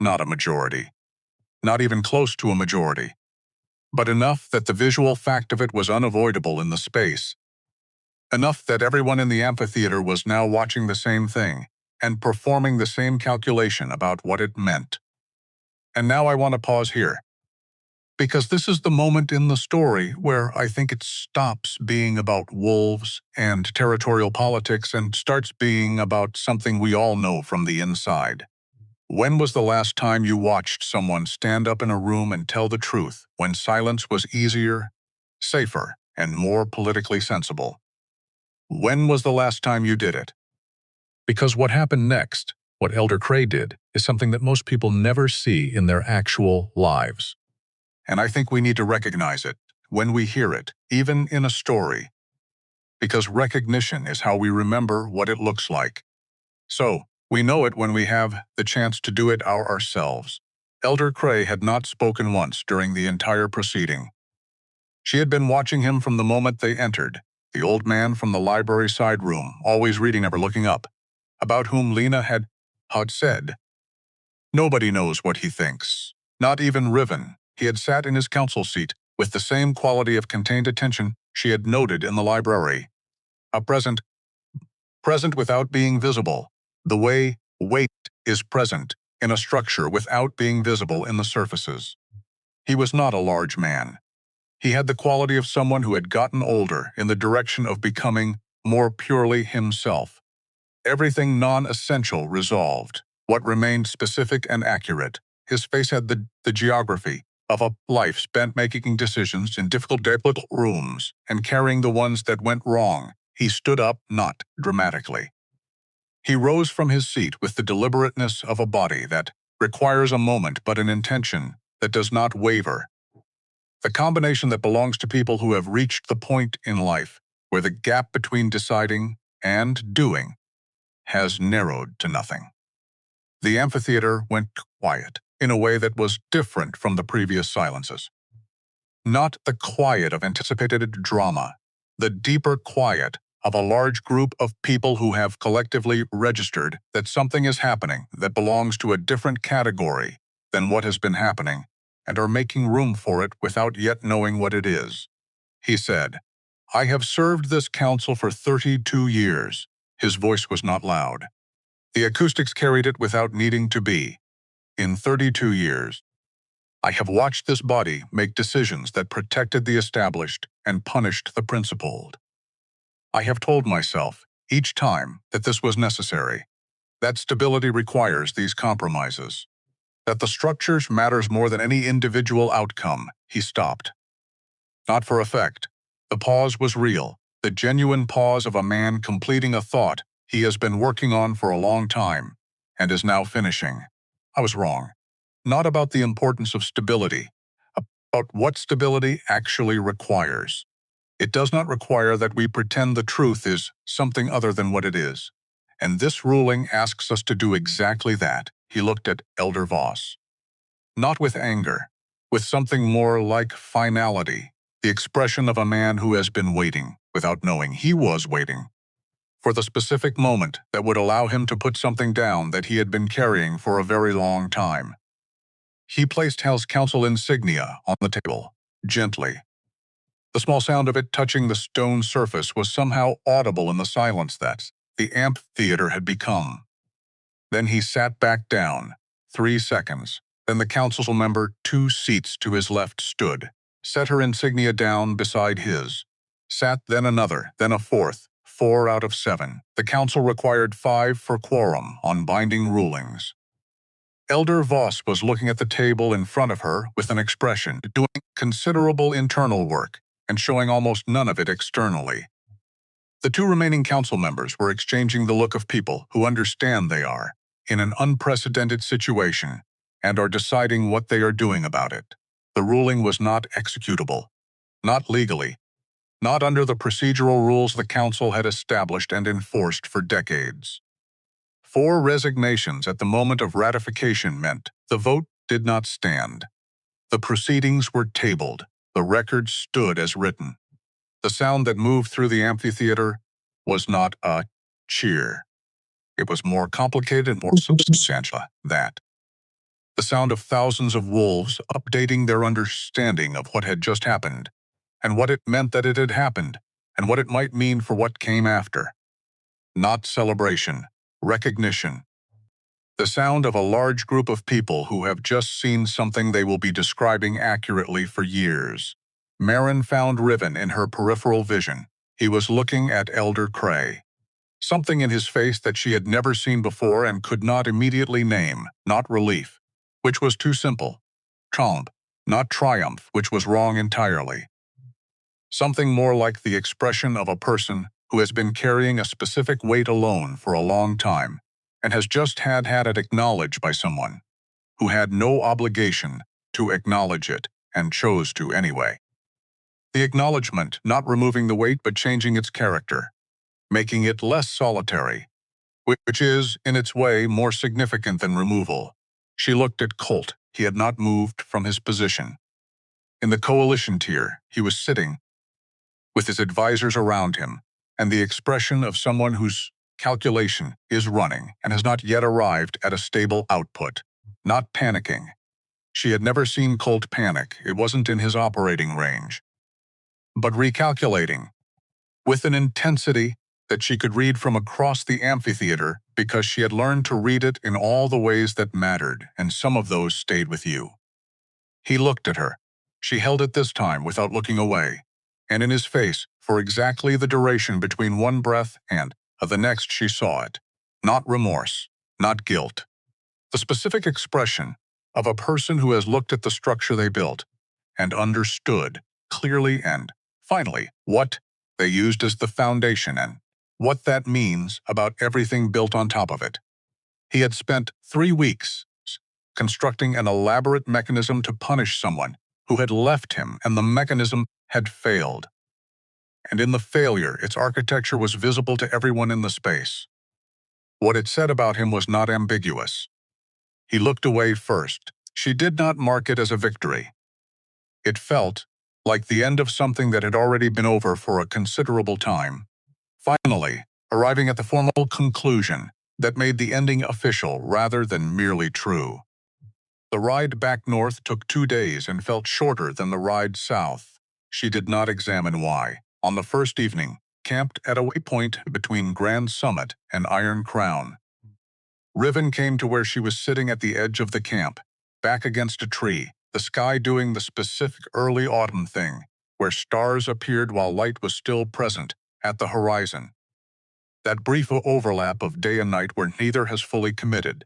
Not a majority. Not even close to a majority. But enough that the visual fact of it was unavoidable in the space. Enough that everyone in the amphitheater was now watching the same thing and performing the same calculation about what it meant. And now I want to pause here, because this is the moment in the story where I think it stops being about wolves and territorial politics and starts being about something we all know from the inside. When was the last time you watched someone stand up in a room and tell the truth when silence was easier, safer, and more politically sensible? When was the last time you did it? Because what happened next, what Elder Cray did, is something that most people never see in their actual lives. And I think we need to recognize it when we hear it, even in a story. Because recognition is how we remember what it looks like. So, we know it when we have the chance to do it ourselves. Elder Cray had not spoken once during the entire proceeding. She had been watching him from the moment they entered, the old man from the library side room, always reading, never looking up, about whom Lena had said, "Nobody knows what he thinks, not even Riven." He had sat in his council seat with the same quality of contained attention she had noted in the library. A present without being visible, the way weight is present in a structure without being visible in the surfaces. He was not a large man. He had the quality of someone who had gotten older in the direction of becoming more purely himself. Everything non-essential resolved, what remained specific and accurate. His face had the geography of a life spent making decisions in difficult rooms and carrying the ones that went wrong. He stood up, not dramatically. He rose from his seat with the deliberateness of a body that requires a moment but an intention that does not waver. The combination that belongs to people who have reached the point in life where the gap between deciding and doing has narrowed to nothing. The amphitheater went quiet in a way that was different from the previous silences. Not the quiet of anticipated drama, the deeper quiet of a large group of people who have collectively registered that something is happening that belongs to a different category than what has been happening, and are making room for it without yet knowing what it is. He said, "I have served this council for 32 years. His voice was not loud. The acoustics carried it without needing to be. In 32 years, I have watched this body make decisions that protected the established and punished the principled. I have told myself, each time, that this was necessary, that stability requires these compromises, that the structures matters more than any individual outcome." He stopped. Not for effect. The pause was real, the genuine pause of a man completing a thought he has been working on for a long time and is now finishing. I was wrong. Not about the importance of stability, about what stability actually requires. It does not require that we pretend the truth is something other than what it is. And this ruling asks us to do exactly that. He looked at Elder Voss. Not with anger, with something more like finality, the expression of a man who has been waiting, without knowing he was waiting, for the specific moment that would allow him to put something down that he had been carrying for a very long time. He placed House Council insignia on the table, gently. The small sound of it touching the stone surface was somehow audible in the silence that the amphitheater had become. Then he sat back down, 3 seconds. Then the council member 2 seats to his left stood, set her insignia down beside his. Sat then another, then a fourth, 4 out of 7. The council required 5 for quorum on binding rulings. Elder Voss was looking at the table in front of her with an expression, doing considerable internal work and showing almost none of it externally. The 2 remaining council members were exchanging the look of people who understand they are in an unprecedented situation and are deciding what they are doing about it. The ruling was not executable, not legally, not under the procedural rules the council had established and enforced for decades. 4 resignations at the moment of ratification meant the vote did not stand. The proceedings were tabled, The record stood as written. The sound that moved through the amphitheater was not a cheer. It was more complicated and more substantial than that. The sound of thousands of wolves updating their understanding of what had just happened, and what it meant that it had happened, and what it might mean for what came after. Not celebration, recognition. The sound of a large group of people who have just seen something they will be describing accurately for years. Maren found Riven in her peripheral vision. He was looking at Elder Cray. Something in his face that she had never seen before and could not immediately name, not relief, which was too simple. Triumph, not triumph, which was wrong entirely. Something more like the expression of a person who has been carrying a specific weight alone for a long time and has just had it acknowledged by someone who had no obligation to acknowledge it and chose to anyway. The acknowledgement not removing the weight but changing its character, making it less solitary, which is, in its way, more significant than removal. She looked at Colt. He had not moved from his position. In the coalition tier, he was sitting, with his advisors around him, and the expression of someone whose calculation is running and has not yet arrived at a stable output. Not panicking. She had never seen Colt panic. It wasn't in his operating range. But recalculating, with an intensity that she could read from across the amphitheater because she had learned to read it in all the ways that mattered, and some of those stayed with you. He looked at her. She held it this time without looking away, and in his face, for exactly the duration between one breath and the next she saw it. Not remorse, not guilt. The specific expression of a person who has looked at the structure they built and understood clearly and, finally, what they used as the foundation and what that means about everything built on top of it. He had spent 3 weeks constructing an elaborate mechanism to punish someone who had left him, and the mechanism had failed. And in the failure, its architecture was visible to everyone in the space. What it said about him was not ambiguous. He looked away first. She did not mark it as a victory. It felt like the end of something that had already been over for a considerable time. Finally, arriving at the formal conclusion that made the ending official rather than merely true. The ride back north took 2 days and felt shorter than the ride south. She did not examine why. On the first evening, camped at a waypoint between Grand Summit and Iron Crown, Riven came to where she was sitting at the edge of the camp, back against a tree, the sky doing the specific early autumn thing, where stars appeared while light was still present at the horizon. That brief overlap of day and night where neither has fully committed.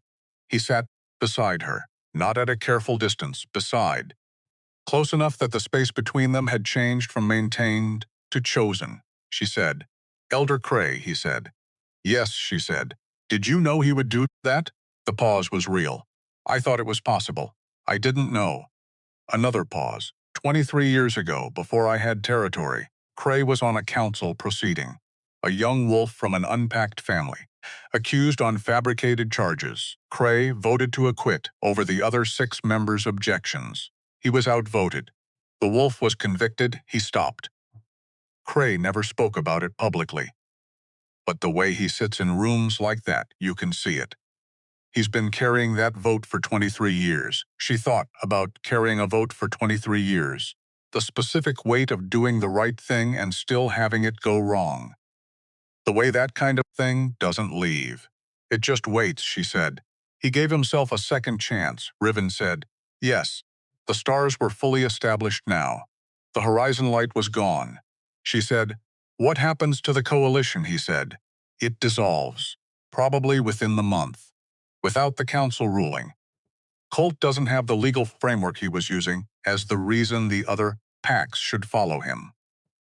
He sat beside her, not at a careful distance, beside. Close enough that the space between them had changed from maintained to chosen. She said, "Elder Cray," he said. "Yes," she said. "Did you know he would do that?" The pause was real. "I thought it was possible. I didn't know." Another pause. 23 years ago, before I had territory, Cray was on a council proceeding. A young wolf from an unpacked family, accused on fabricated charges. Cray voted to acquit over the other 6 members' objections. He was outvoted. The wolf was convicted. He stopped. Cray never spoke about it publicly. But the way he sits in rooms like that, you can see it. He's been carrying that vote for 23 years. She thought about carrying a vote for 23 years. The specific weight of doing the right thing and still having it go wrong. The way that kind of thing doesn't leave. It just waits, she said. He gave himself a second chance, Riven said. Yes, the stars were fully established now. The horizon light was gone. She said, "What happens to the coalition?" he said. "It dissolves, probably within the month. Without the council ruling. Colt doesn't have the legal framework he was using as the reason the other packs should follow him.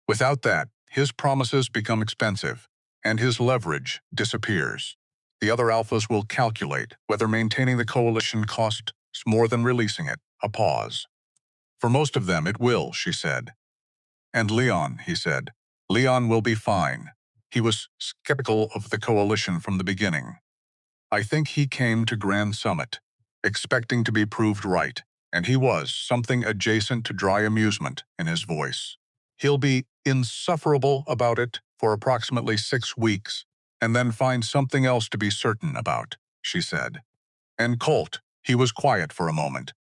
Without that, his promises become expensive, and his leverage disappears. The other alphas will calculate whether maintaining the coalition costs more than releasing it." A pause. "For most of them it will," she said. "And Leon," he said. "Leon will be fine." He was skeptical of the coalition from the beginning. I think he came to Grand Summit, expecting to be proved right, and he was something adjacent to dry amusement in his voice. He'll be insufferable about it for approximately 6 weeks, and then find something else to be certain about, she said. And Colt, he was quiet for a moment.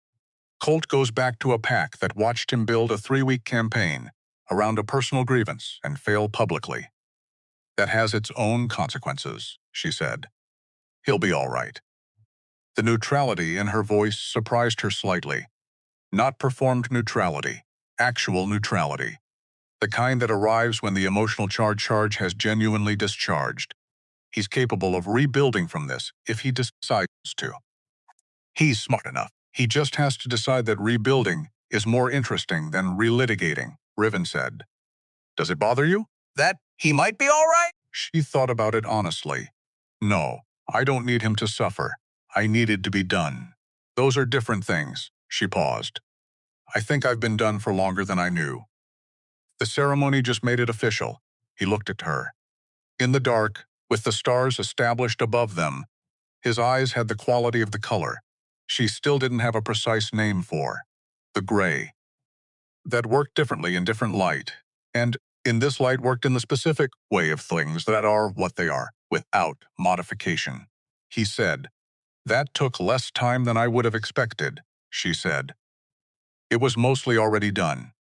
Colt goes back to a pack that watched him build a 3-week campaign around a personal grievance and fail publicly. That has its own consequences, she said. He'll be all right. The neutrality in her voice surprised her slightly. Not performed neutrality, actual neutrality. The kind that arrives when the emotional charge has genuinely discharged. He's capable of rebuilding from this if he decides to. He's smart enough. He just has to decide that rebuilding is more interesting than relitigating, Riven said. Does it bother you? That he might be all right? She thought about it honestly. No, I don't need him to suffer. I needed to be done. Those are different things. She paused. I think I've been done for longer than I knew. The ceremony just made it official. He looked at her. In the dark, with the stars established above them, his eyes had the quality of the color she still didn't have a precise name for. The gray. That worked differently in different light, and in this light worked in the specific way of things that are what they are, without modification. He said, That took less time than I would have expected, she said. It was mostly already done.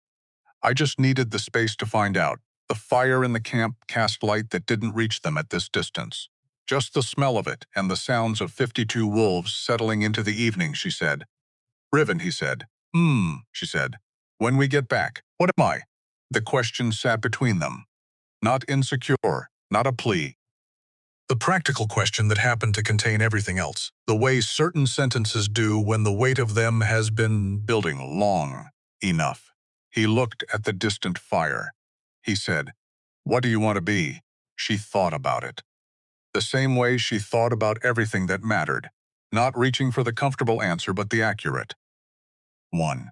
I just needed the space to find out. The fire in the camp cast light that didn't reach them at this distance. Just the smell of it and the sounds of 52 wolves settling into the evening, she said. Riven, he said. She said. When we get back, what am I? The question sat between them. Not insecure, not a plea. The practical question that happened to contain everything else. The way certain sentences do when the weight of them has been building long enough. He looked at the distant fire. He said, What do you want to be? She thought about it. The same way she thought about everything that mattered, not reaching for the comfortable answer but the accurate. 1.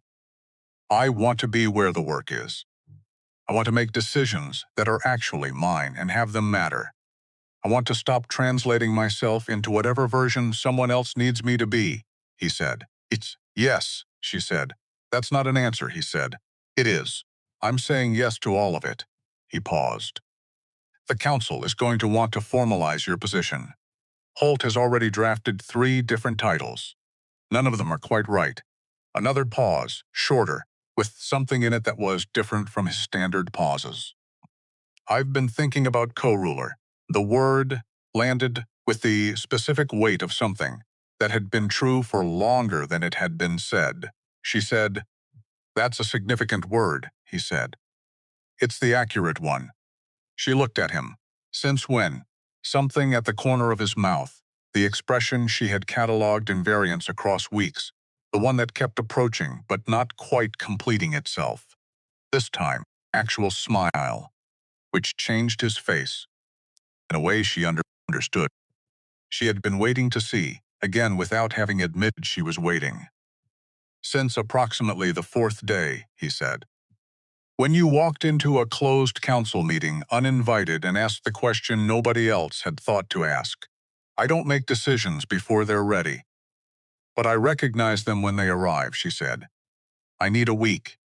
I want to be where the work is. I want to make decisions that are actually mine and have them matter. I want to stop translating myself into whatever version someone else needs me to be, he said. It's yes, she said. That's not an answer, he said. It is. I'm saying yes to all of it. He paused. The council is going to want to formalize your position. Holt has already drafted 3 different titles. None of them are quite right. Another pause, shorter, with something in it that was different from his standard pauses. I've been thinking about co-ruler. The word landed with the specific weight of something that had been true for longer than it had been said. She said, That's a significant word, he said. It's the accurate one. She looked at him. Since when? Something at the corner of his mouth, the expression she had catalogued in variants across weeks, the one that kept approaching but not quite completing itself. This time, actual smile, which changed his face. In a way she understood. She had been waiting to see, again without having admitted she was waiting. Since approximately the 4th day, he said. When you walked into a closed council meeting uninvited and asked the question nobody else had thought to ask. I don't make decisions before they're ready. But I recognize them when they arrive, she said. I need a week.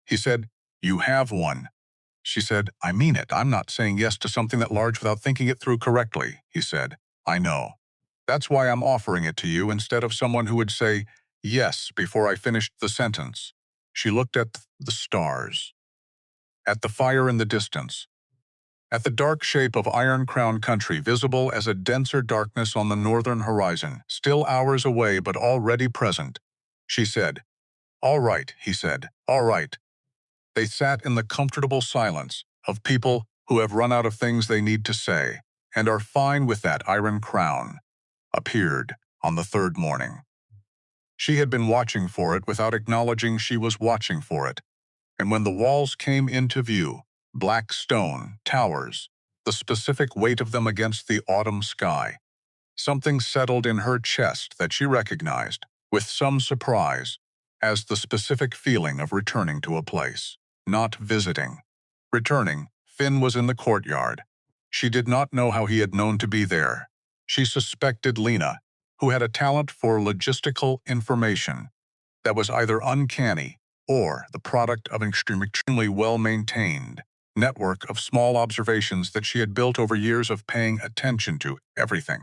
He said, You have one. She said, I mean it. I'm not saying yes to something that large without thinking it through correctly, he said. I know. That's why I'm offering it to you instead of someone who would say yes before I finished the sentence. She looked at the stars, at the fire in the distance, at the dark shape of Iron Crown country visible as a denser darkness on the northern horizon, still hours away but already present. She said, All right, he said, all right. They sat in the comfortable silence of people who have run out of things they need to say and are fine with that. Iron Crown appeared on the 3rd morning. She had been watching for it without acknowledging she was watching for it, and when the walls came into view, black stone, towers, the specific weight of them against the autumn sky, something settled in her chest that she recognized, with some surprise, as the specific feeling of returning to a place. Not visiting. Returning, Finn was in the courtyard. She did not know how he had known to be there. She suspected Lena, who had a talent for logistical information, that was either uncanny or the product of an extremely well-maintained network of small observations that she had built over years of paying attention to everything,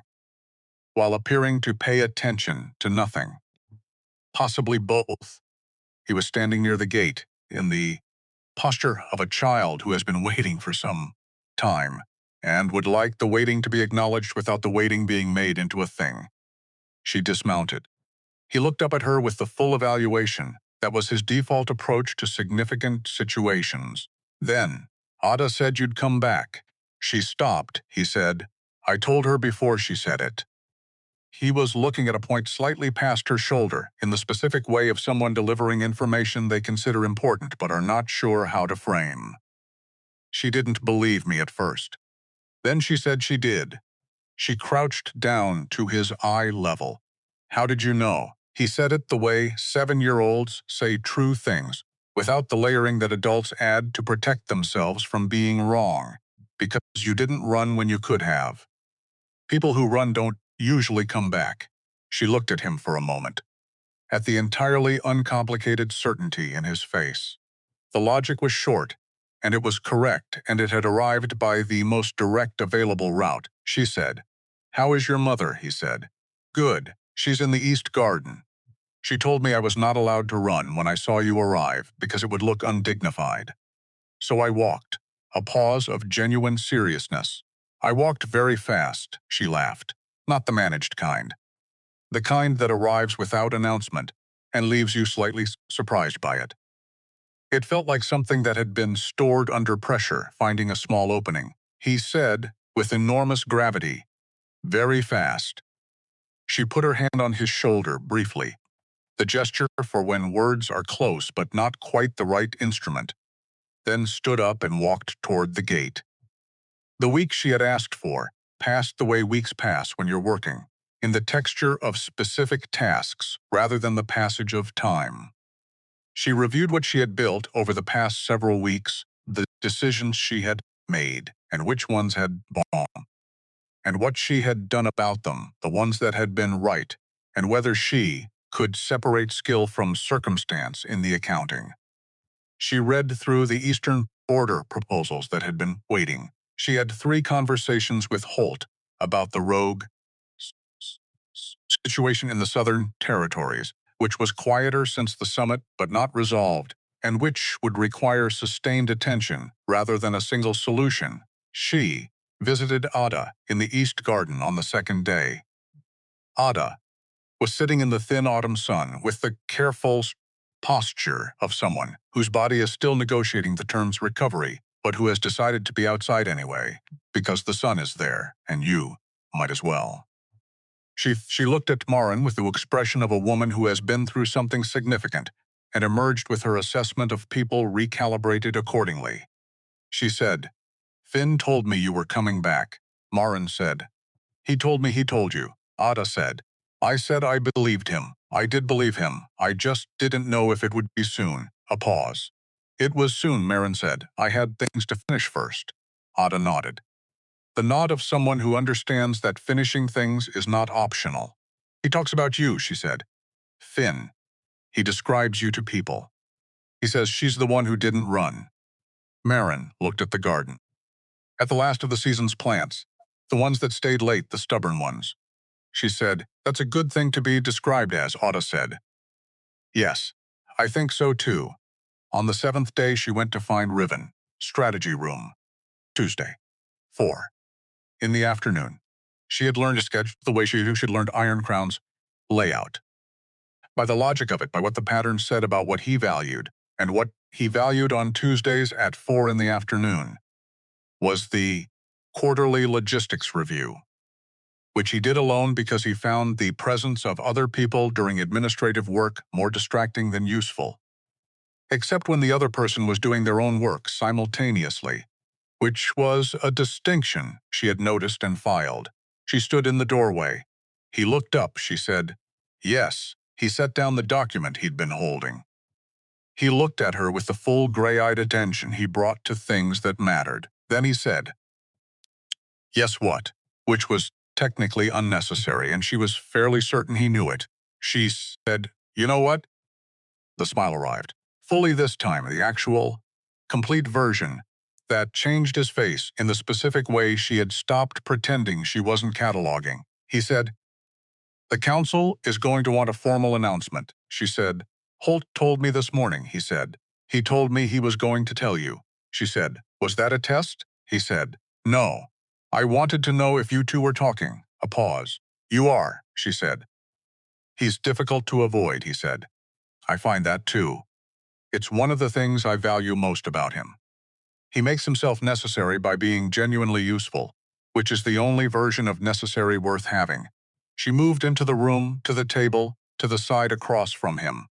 while appearing to pay attention to nothing. Possibly both. He was standing near the gate, in the posture of a child who has been waiting for some time, and would like the waiting to be acknowledged without the waiting being made into a thing. She dismounted. He looked up at her with the full evaluation that was his default approach to significant situations. Then, Ada said you'd come back. She stopped, he said. I told her before she said it. He was looking at a point slightly past her shoulder, in the specific way of someone delivering information they consider important but are not sure how to frame. She didn't believe me at first. Then she said she did. She crouched down to his eye level. How did you know? He said it the way 7-year-olds say true things, without the layering that adults add to protect themselves from being wrong, because you didn't run when you could have. People who run don't usually come back. She looked at him for a moment, at the entirely uncomplicated certainty in his face. The logic was short, and it was correct, and it had arrived by the most direct available route. She said, How is your mother? He said. Good. She's in the East Garden. She told me I was not allowed to run when I saw you arrive because it would look undignified. So I walked, a pause of genuine seriousness. I walked very fast, she laughed. Not the managed kind. The kind that arrives without announcement and leaves you slightly surprised by it. It felt like something that had been stored under pressure, finding a small opening. He said, with enormous gravity, very fast. She put her hand on his shoulder briefly, the gesture for when words are close but not quite the right instrument, then stood up and walked toward the gate. The week she had asked for passed the way weeks pass when you're working, in the texture of specific tasks rather than the passage of time. She reviewed what she had built over the past several weeks, the decisions she had made, and which ones had bombed, and what she had done about them, the ones that had been right, and whether she could separate skill from circumstance in the accounting. She read through the Eastern Border proposals that had been waiting. She had 3 conversations with Holt about the rogue situation in the Southern Territories, which was quieter since the summit but not resolved, and which would require sustained attention rather than a single solution. She visited Ada in the East Garden on the 2nd day. Ada was sitting in the thin autumn sun with the careful posture of someone whose body is still negotiating the term's recovery, but who has decided to be outside anyway, because the sun is there, and you might as well. She looked at Maren with the expression of a woman who has been through something significant and emerged with her assessment of people recalibrated accordingly. She said, Finn told me you were coming back. Maren said, He told me he told you. Ada said, I said I believed him. I did believe him. I just didn't know if it would be soon. A pause. It was soon, Maren said. I had things to finish first. Ada nodded. The nod of someone who understands that finishing things is not optional. He talks about you, she said. Finn. He describes you to people. He says she's the one who didn't run. Maren looked at the garden. At the last of the season's plants, the ones that stayed late, the stubborn ones. She said, That's a good thing to be described as, Ada said. Yes, I think so too. On the 7th day she went to find Riven, strategy room. Tuesday. 4. In the afternoon. She had learned to sketch the way she'd learned Iron Crown's layout. By the logic of it, by what the pattern said about what he valued, and what he valued on Tuesdays at 4 in the afternoon, was the quarterly logistics review, which he did alone because he found the presence of other people during administrative work more distracting than useful, except when the other person was doing their own work simultaneously, which was a distinction she had noticed and filed. She stood in the doorway. He looked up, she said. Yes, he set down the document he'd been holding. He looked at her with the full gray-eyed attention he brought to things that mattered. Then he said, Yes, what? Which was technically unnecessary, and she was fairly certain he knew it. She said, You know what? The smile arrived. Fully this time, the actual, complete version that changed his face in the specific way she had stopped pretending she wasn't cataloging. He said, "The council is going to want a formal announcement," she said. "Holt told me this morning," he said. "He told me he was going to tell you." She said, "Was that a test?" He said, "No. I wanted to know if you two were talking." A pause. "You are," she said. "He's difficult to avoid," he said. "I find that too. It's one of the things I value most about him. He makes himself necessary by being genuinely useful, which is the only version of necessary worth having." She moved into the room, to the table, to the side across from him.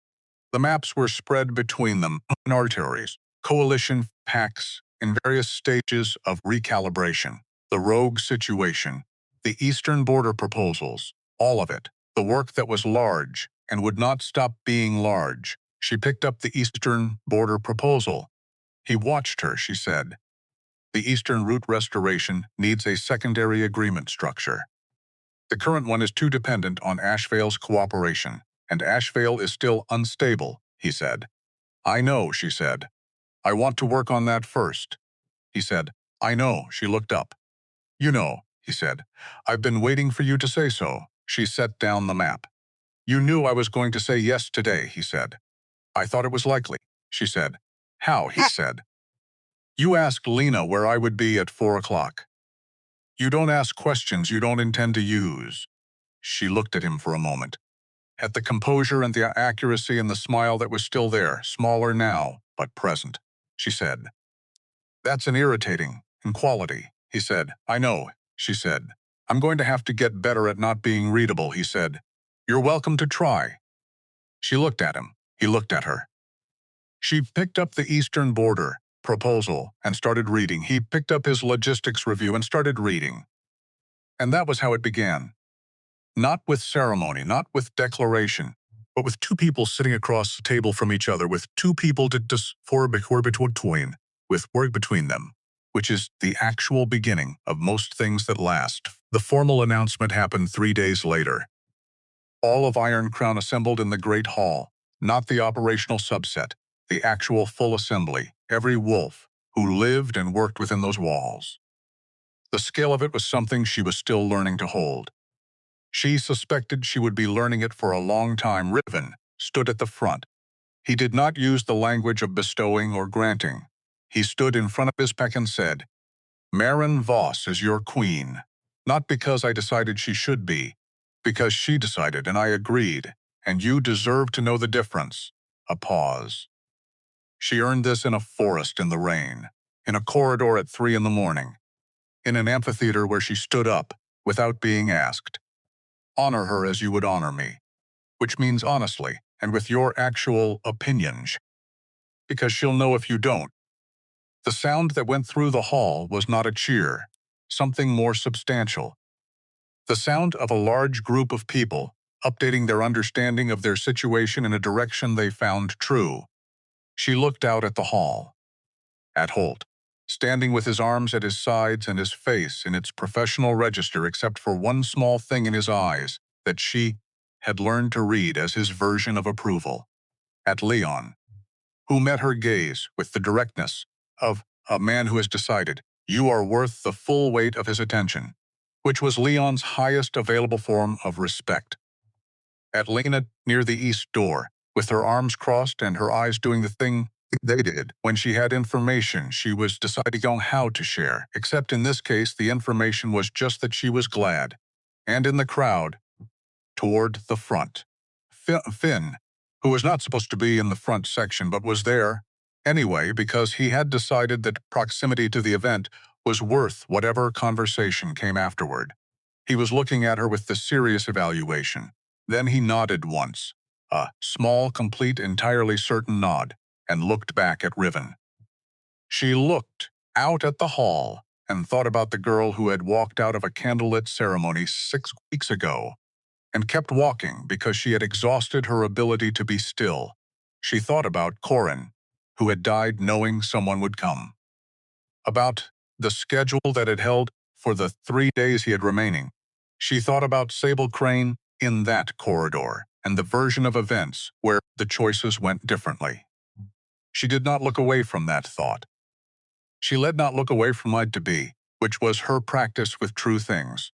The maps were spread between them, arteries, coalition packs in various stages of recalibration, the rogue situation, the eastern border proposals, all of it, the work that was large and would not stop being large. She picked up the eastern border proposal. He watched her, she said. "The eastern route restoration needs a secondary agreement structure. The current one is too dependent on Ashvale's cooperation, and Ashvale is still unstable," he said. "I know," she said. "I want to work on that first." He said, "I know." She looked up. "You know," he said. "I've been waiting for you to say so." She set down the map. "You knew I was going to say yes today," he said. "I thought it was likely," she said. "How?" he said. "You asked Lena where I would be at 4 o'clock. You don't ask questions you don't intend to use." She looked at him for a moment, at the composure and the accuracy and the smile that was still there, smaller now, but present. She said, "That's an irritating quality," he said. "I know," she said. "I'm going to have to get better at not being readable," he said. "You're welcome to try." She looked at him. He looked at her. She picked up the Eastern Border proposal and started reading. He picked up his logistics review and started reading. And that was how it began. Not with ceremony, not with declaration, but with two people sitting across the table from each other, with two people with work between them, which is the actual beginning of most things that last. The formal announcement happened 3 days later. All of Iron Crown assembled in the Great Hall, not the operational subset, the actual full assembly, every wolf who lived and worked within those walls. The scale of it was something she was still learning to hold. She suspected she would be learning it for a long time. Riven stood at the front. He did not use the language of bestowing or granting. He stood in front of his pack and said, "Maren Voss is your queen. Not because I decided she should be, because she decided and I agreed, and you deserve to know the difference." A pause. "She earned this in a forest in the rain, in a corridor at 3 in the morning, in an amphitheater where she stood up, without being asked. Honor her as you would honor me, which means honestly, and with your actual opinions, because she'll know if you don't." The sound that went through the hall was not a cheer, something more substantial. The sound of a large group of people updating their understanding of their situation in a direction they found true. She looked out at the hall, at Holt, standing with his arms at his sides and his face in its professional register except for one small thing in his eyes that she had learned to read as his version of approval. At Leon, who met her gaze with the directness of a man who has decided you are worth the full weight of his attention, which was Leon's highest available form of respect. At Lena near the east door, with her arms crossed and her eyes doing the thing they did when she had information she was deciding on how to share, except in this case the information was just that she was glad. And in the crowd, toward the front, Finn, who was not supposed to be in the front section but was there anyway because he had decided that proximity to the event was worth whatever conversation came afterward. He was looking at her with the serious evaluation. Then he nodded once, a small, complete, entirely certain nod, and looked back at Riven. She looked out at the hall and thought about the girl who had walked out of a candlelit ceremony 6 weeks ago and kept walking because she had exhausted her ability to be still. She thought about Corin, who had died knowing someone would come. About the schedule that had held for the 3 days he had remaining. She thought about Sable Crane in that corridor. and the version of events where the choices went differently. She did not look away from that thought. She did not look away from lied to be, which was her practice with true things.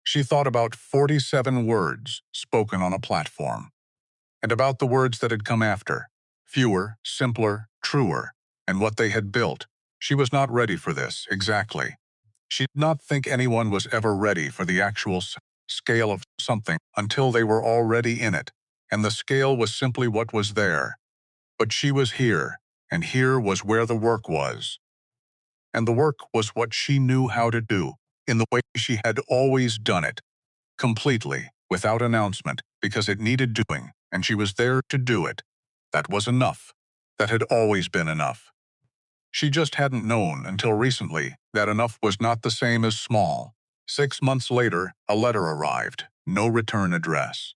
She thought about 47 words spoken on a platform, and about the words that had come after, fewer, simpler, truer, and what they had built. She was not ready for this, exactly. She did not think anyone was ever ready for the actual scale of something until they were already in it, and the scale was simply what was there. But she was here, and here was where the work was. And the work was what she knew how to do, in the way she had always done it, completely, without announcement, because it needed doing, and she was there to do it. That was enough. That had always been enough. She just hadn't known until recently that enough was not the same as small. 6 months later, a letter arrived, no return address.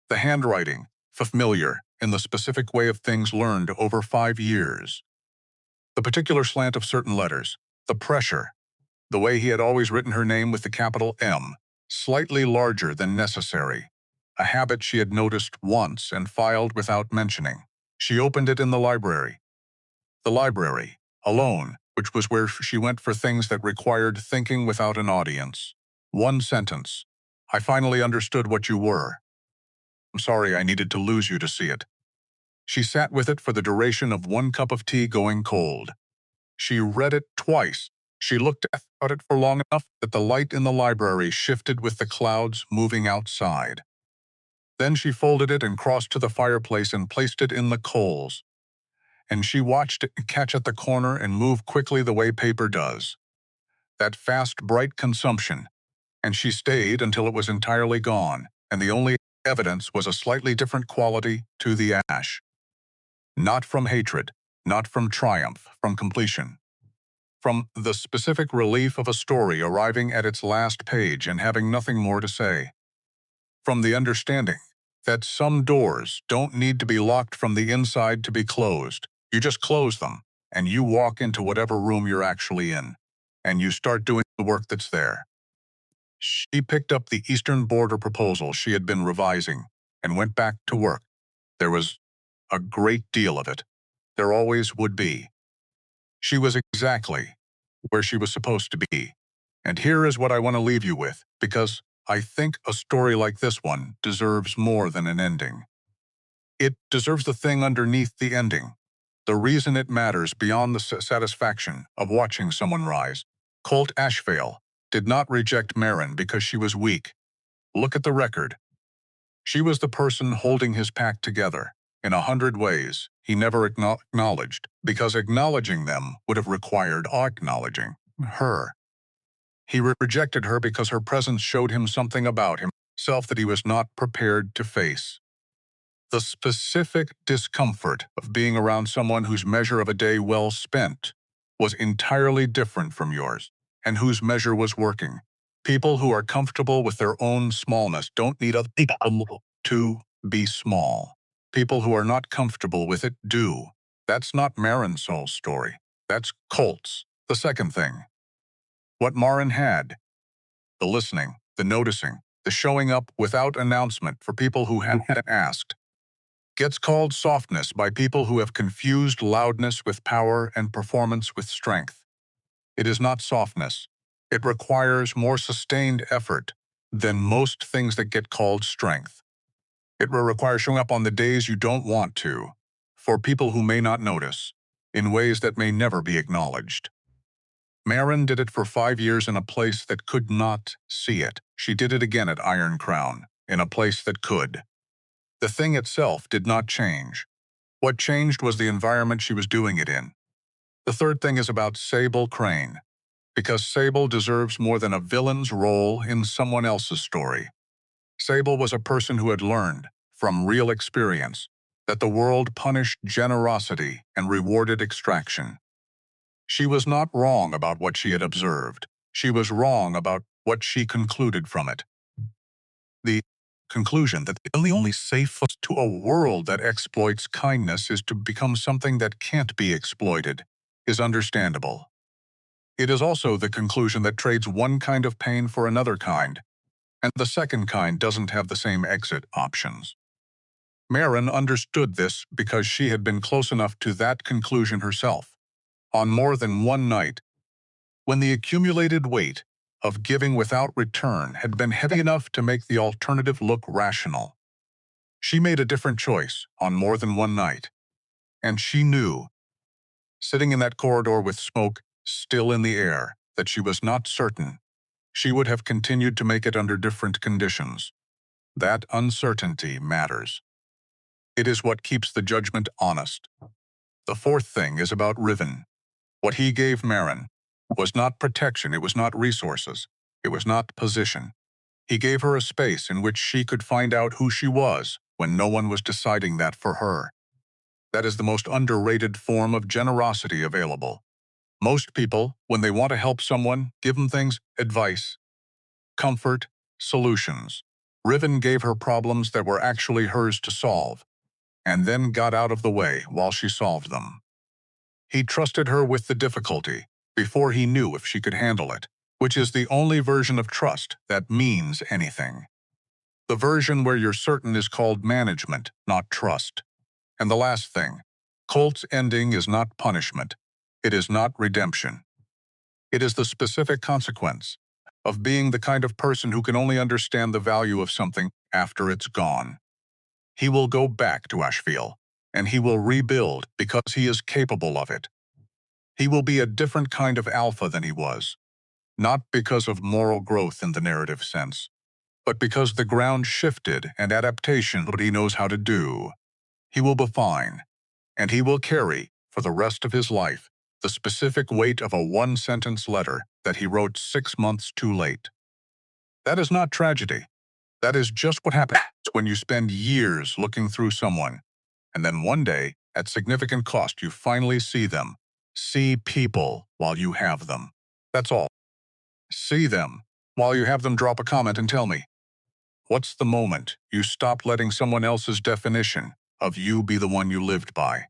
The handwriting, familiar, in the specific way of things learned over 5 years. The particular slant of certain letters, the pressure, the way he had always written her name with the capital M, slightly larger than necessary, a habit she had noticed once and filed without mentioning. She opened it in the library. The library, alone, which was where she went for things that required thinking without an audience. One sentence. I finally understood what you were. I'm sorry I needed to lose you to see it. She sat with it for the duration of 1 cup of tea going cold. She read it twice. She looked at it for long enough that the light in the library shifted with the clouds moving outside. Then she folded it and crossed to the fireplace and placed it in the coals. And she watched it catch at the corner and move quickly the way paper does. That fast, bright consumption. And she stayed until it was entirely gone, and the only evidence was a slightly different quality to the ash. Not from hatred, not from triumph, from completion. From the specific relief of a story arriving at its last page and having nothing more to say. From the understanding that some doors don't need to be locked from the inside to be closed. You just close them, and you walk into whatever room you're actually in, and you start doing the work that's there. She picked up the Eastern Border proposal she had been revising and went back to work. There was a great deal of it. There always would be. She was exactly where she was supposed to be. And here is what I want to leave you with, because I think a story like this one deserves more than an ending. It deserves the thing underneath the ending. The reason it matters beyond the satisfaction of watching someone rise. Colt Ashvale did not reject Maren because she was weak. Look at the record. She was the person holding his pack together. In 100 ways, he never acknowledged, because acknowledging them would have required acknowledging her. He rejected her because her presence showed him something about himself that he was not prepared to face. The specific discomfort of being around someone whose measure of a day well spent was entirely different from yours, and whose measure was working. People who are comfortable with their own smallness don't need other people to be small. People who are not comfortable with it do. That's not Maren's soul story. That's Colt's. The second thing. What Maren had. The listening, the noticing, the showing up without announcement for people who hadn't asked. Gets called softness by people who have confused loudness with power and performance with strength. It is not softness. It requires more sustained effort than most things that get called strength. It will require showing up on the days you don't want to, for people who may not notice, in ways that may never be acknowledged. Maren did it for 5 years in a place that could not see it. She did it again at Iron Crown, in a place that could. The thing itself did not change. What changed was the environment she was doing it in. The third thing is about Sable Crane, because Sable deserves more than a villain's role in someone else's story. Sable was a person who had learned, from real experience, that the world punished generosity and rewarded extraction. She was not wrong about what she had observed. She was wrong about what she concluded from it. The conclusion that the only safe to a world that exploits kindness is to become something that can't be exploited is understandable. It is also the conclusion that trades one kind of pain for another kind. and the second kind doesn't have the same exit options. Maren understood this because she had been close enough to that conclusion herself, on more than one night, when the accumulated weight of giving without return had been heavy enough to make the alternative look rational. She made a different choice on more than one night, and she knew, sitting in that corridor with smoke still in the air, that she was not certain. She would have continued to make it under different conditions. That uncertainty matters. It is what keeps the judgment honest. The fourth thing is about Riven. What he gave Maren was not protection, it was not resources, it was not position. He gave her a space in which she could find out who she was when no one was deciding that for her. That is the most underrated form of generosity available. Most people, when they want to help someone, give them things, advice, comfort, solutions. Riven gave her problems that were actually hers to solve, and then got out of the way while she solved them. He trusted her with the difficulty before he knew if she could handle it, which is the only version of trust that means anything. The version where you're certain is called management, not trust. And the last thing, Colt's ending is not punishment. It is not redemption. It is the specific consequence of being the kind of person who can only understand the value of something after it's gone. He will go back to Ashvale, and he will rebuild because he is capable of it. He will be a different kind of alpha than he was, not because of moral growth in the narrative sense, but because the ground shifted and adaptation what he knows how to do. He will be fine, and he will carry, for the rest of his life, the specific weight of a one-sentence letter that he wrote 6 months too late. That is not tragedy. That is just what happens when you spend years looking through someone, and then one day, at significant cost, you finally see them. See people while you have them. That's all. See them while you have them. Drop a comment and tell me, what's the moment you stopped letting someone else's definition of you be the one you lived by?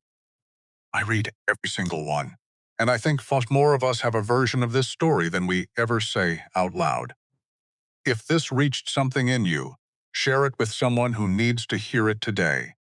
I read every single one, and I think more of us have a version of this story than we ever say out loud. If this reached something in you, share it with someone who needs to hear it today.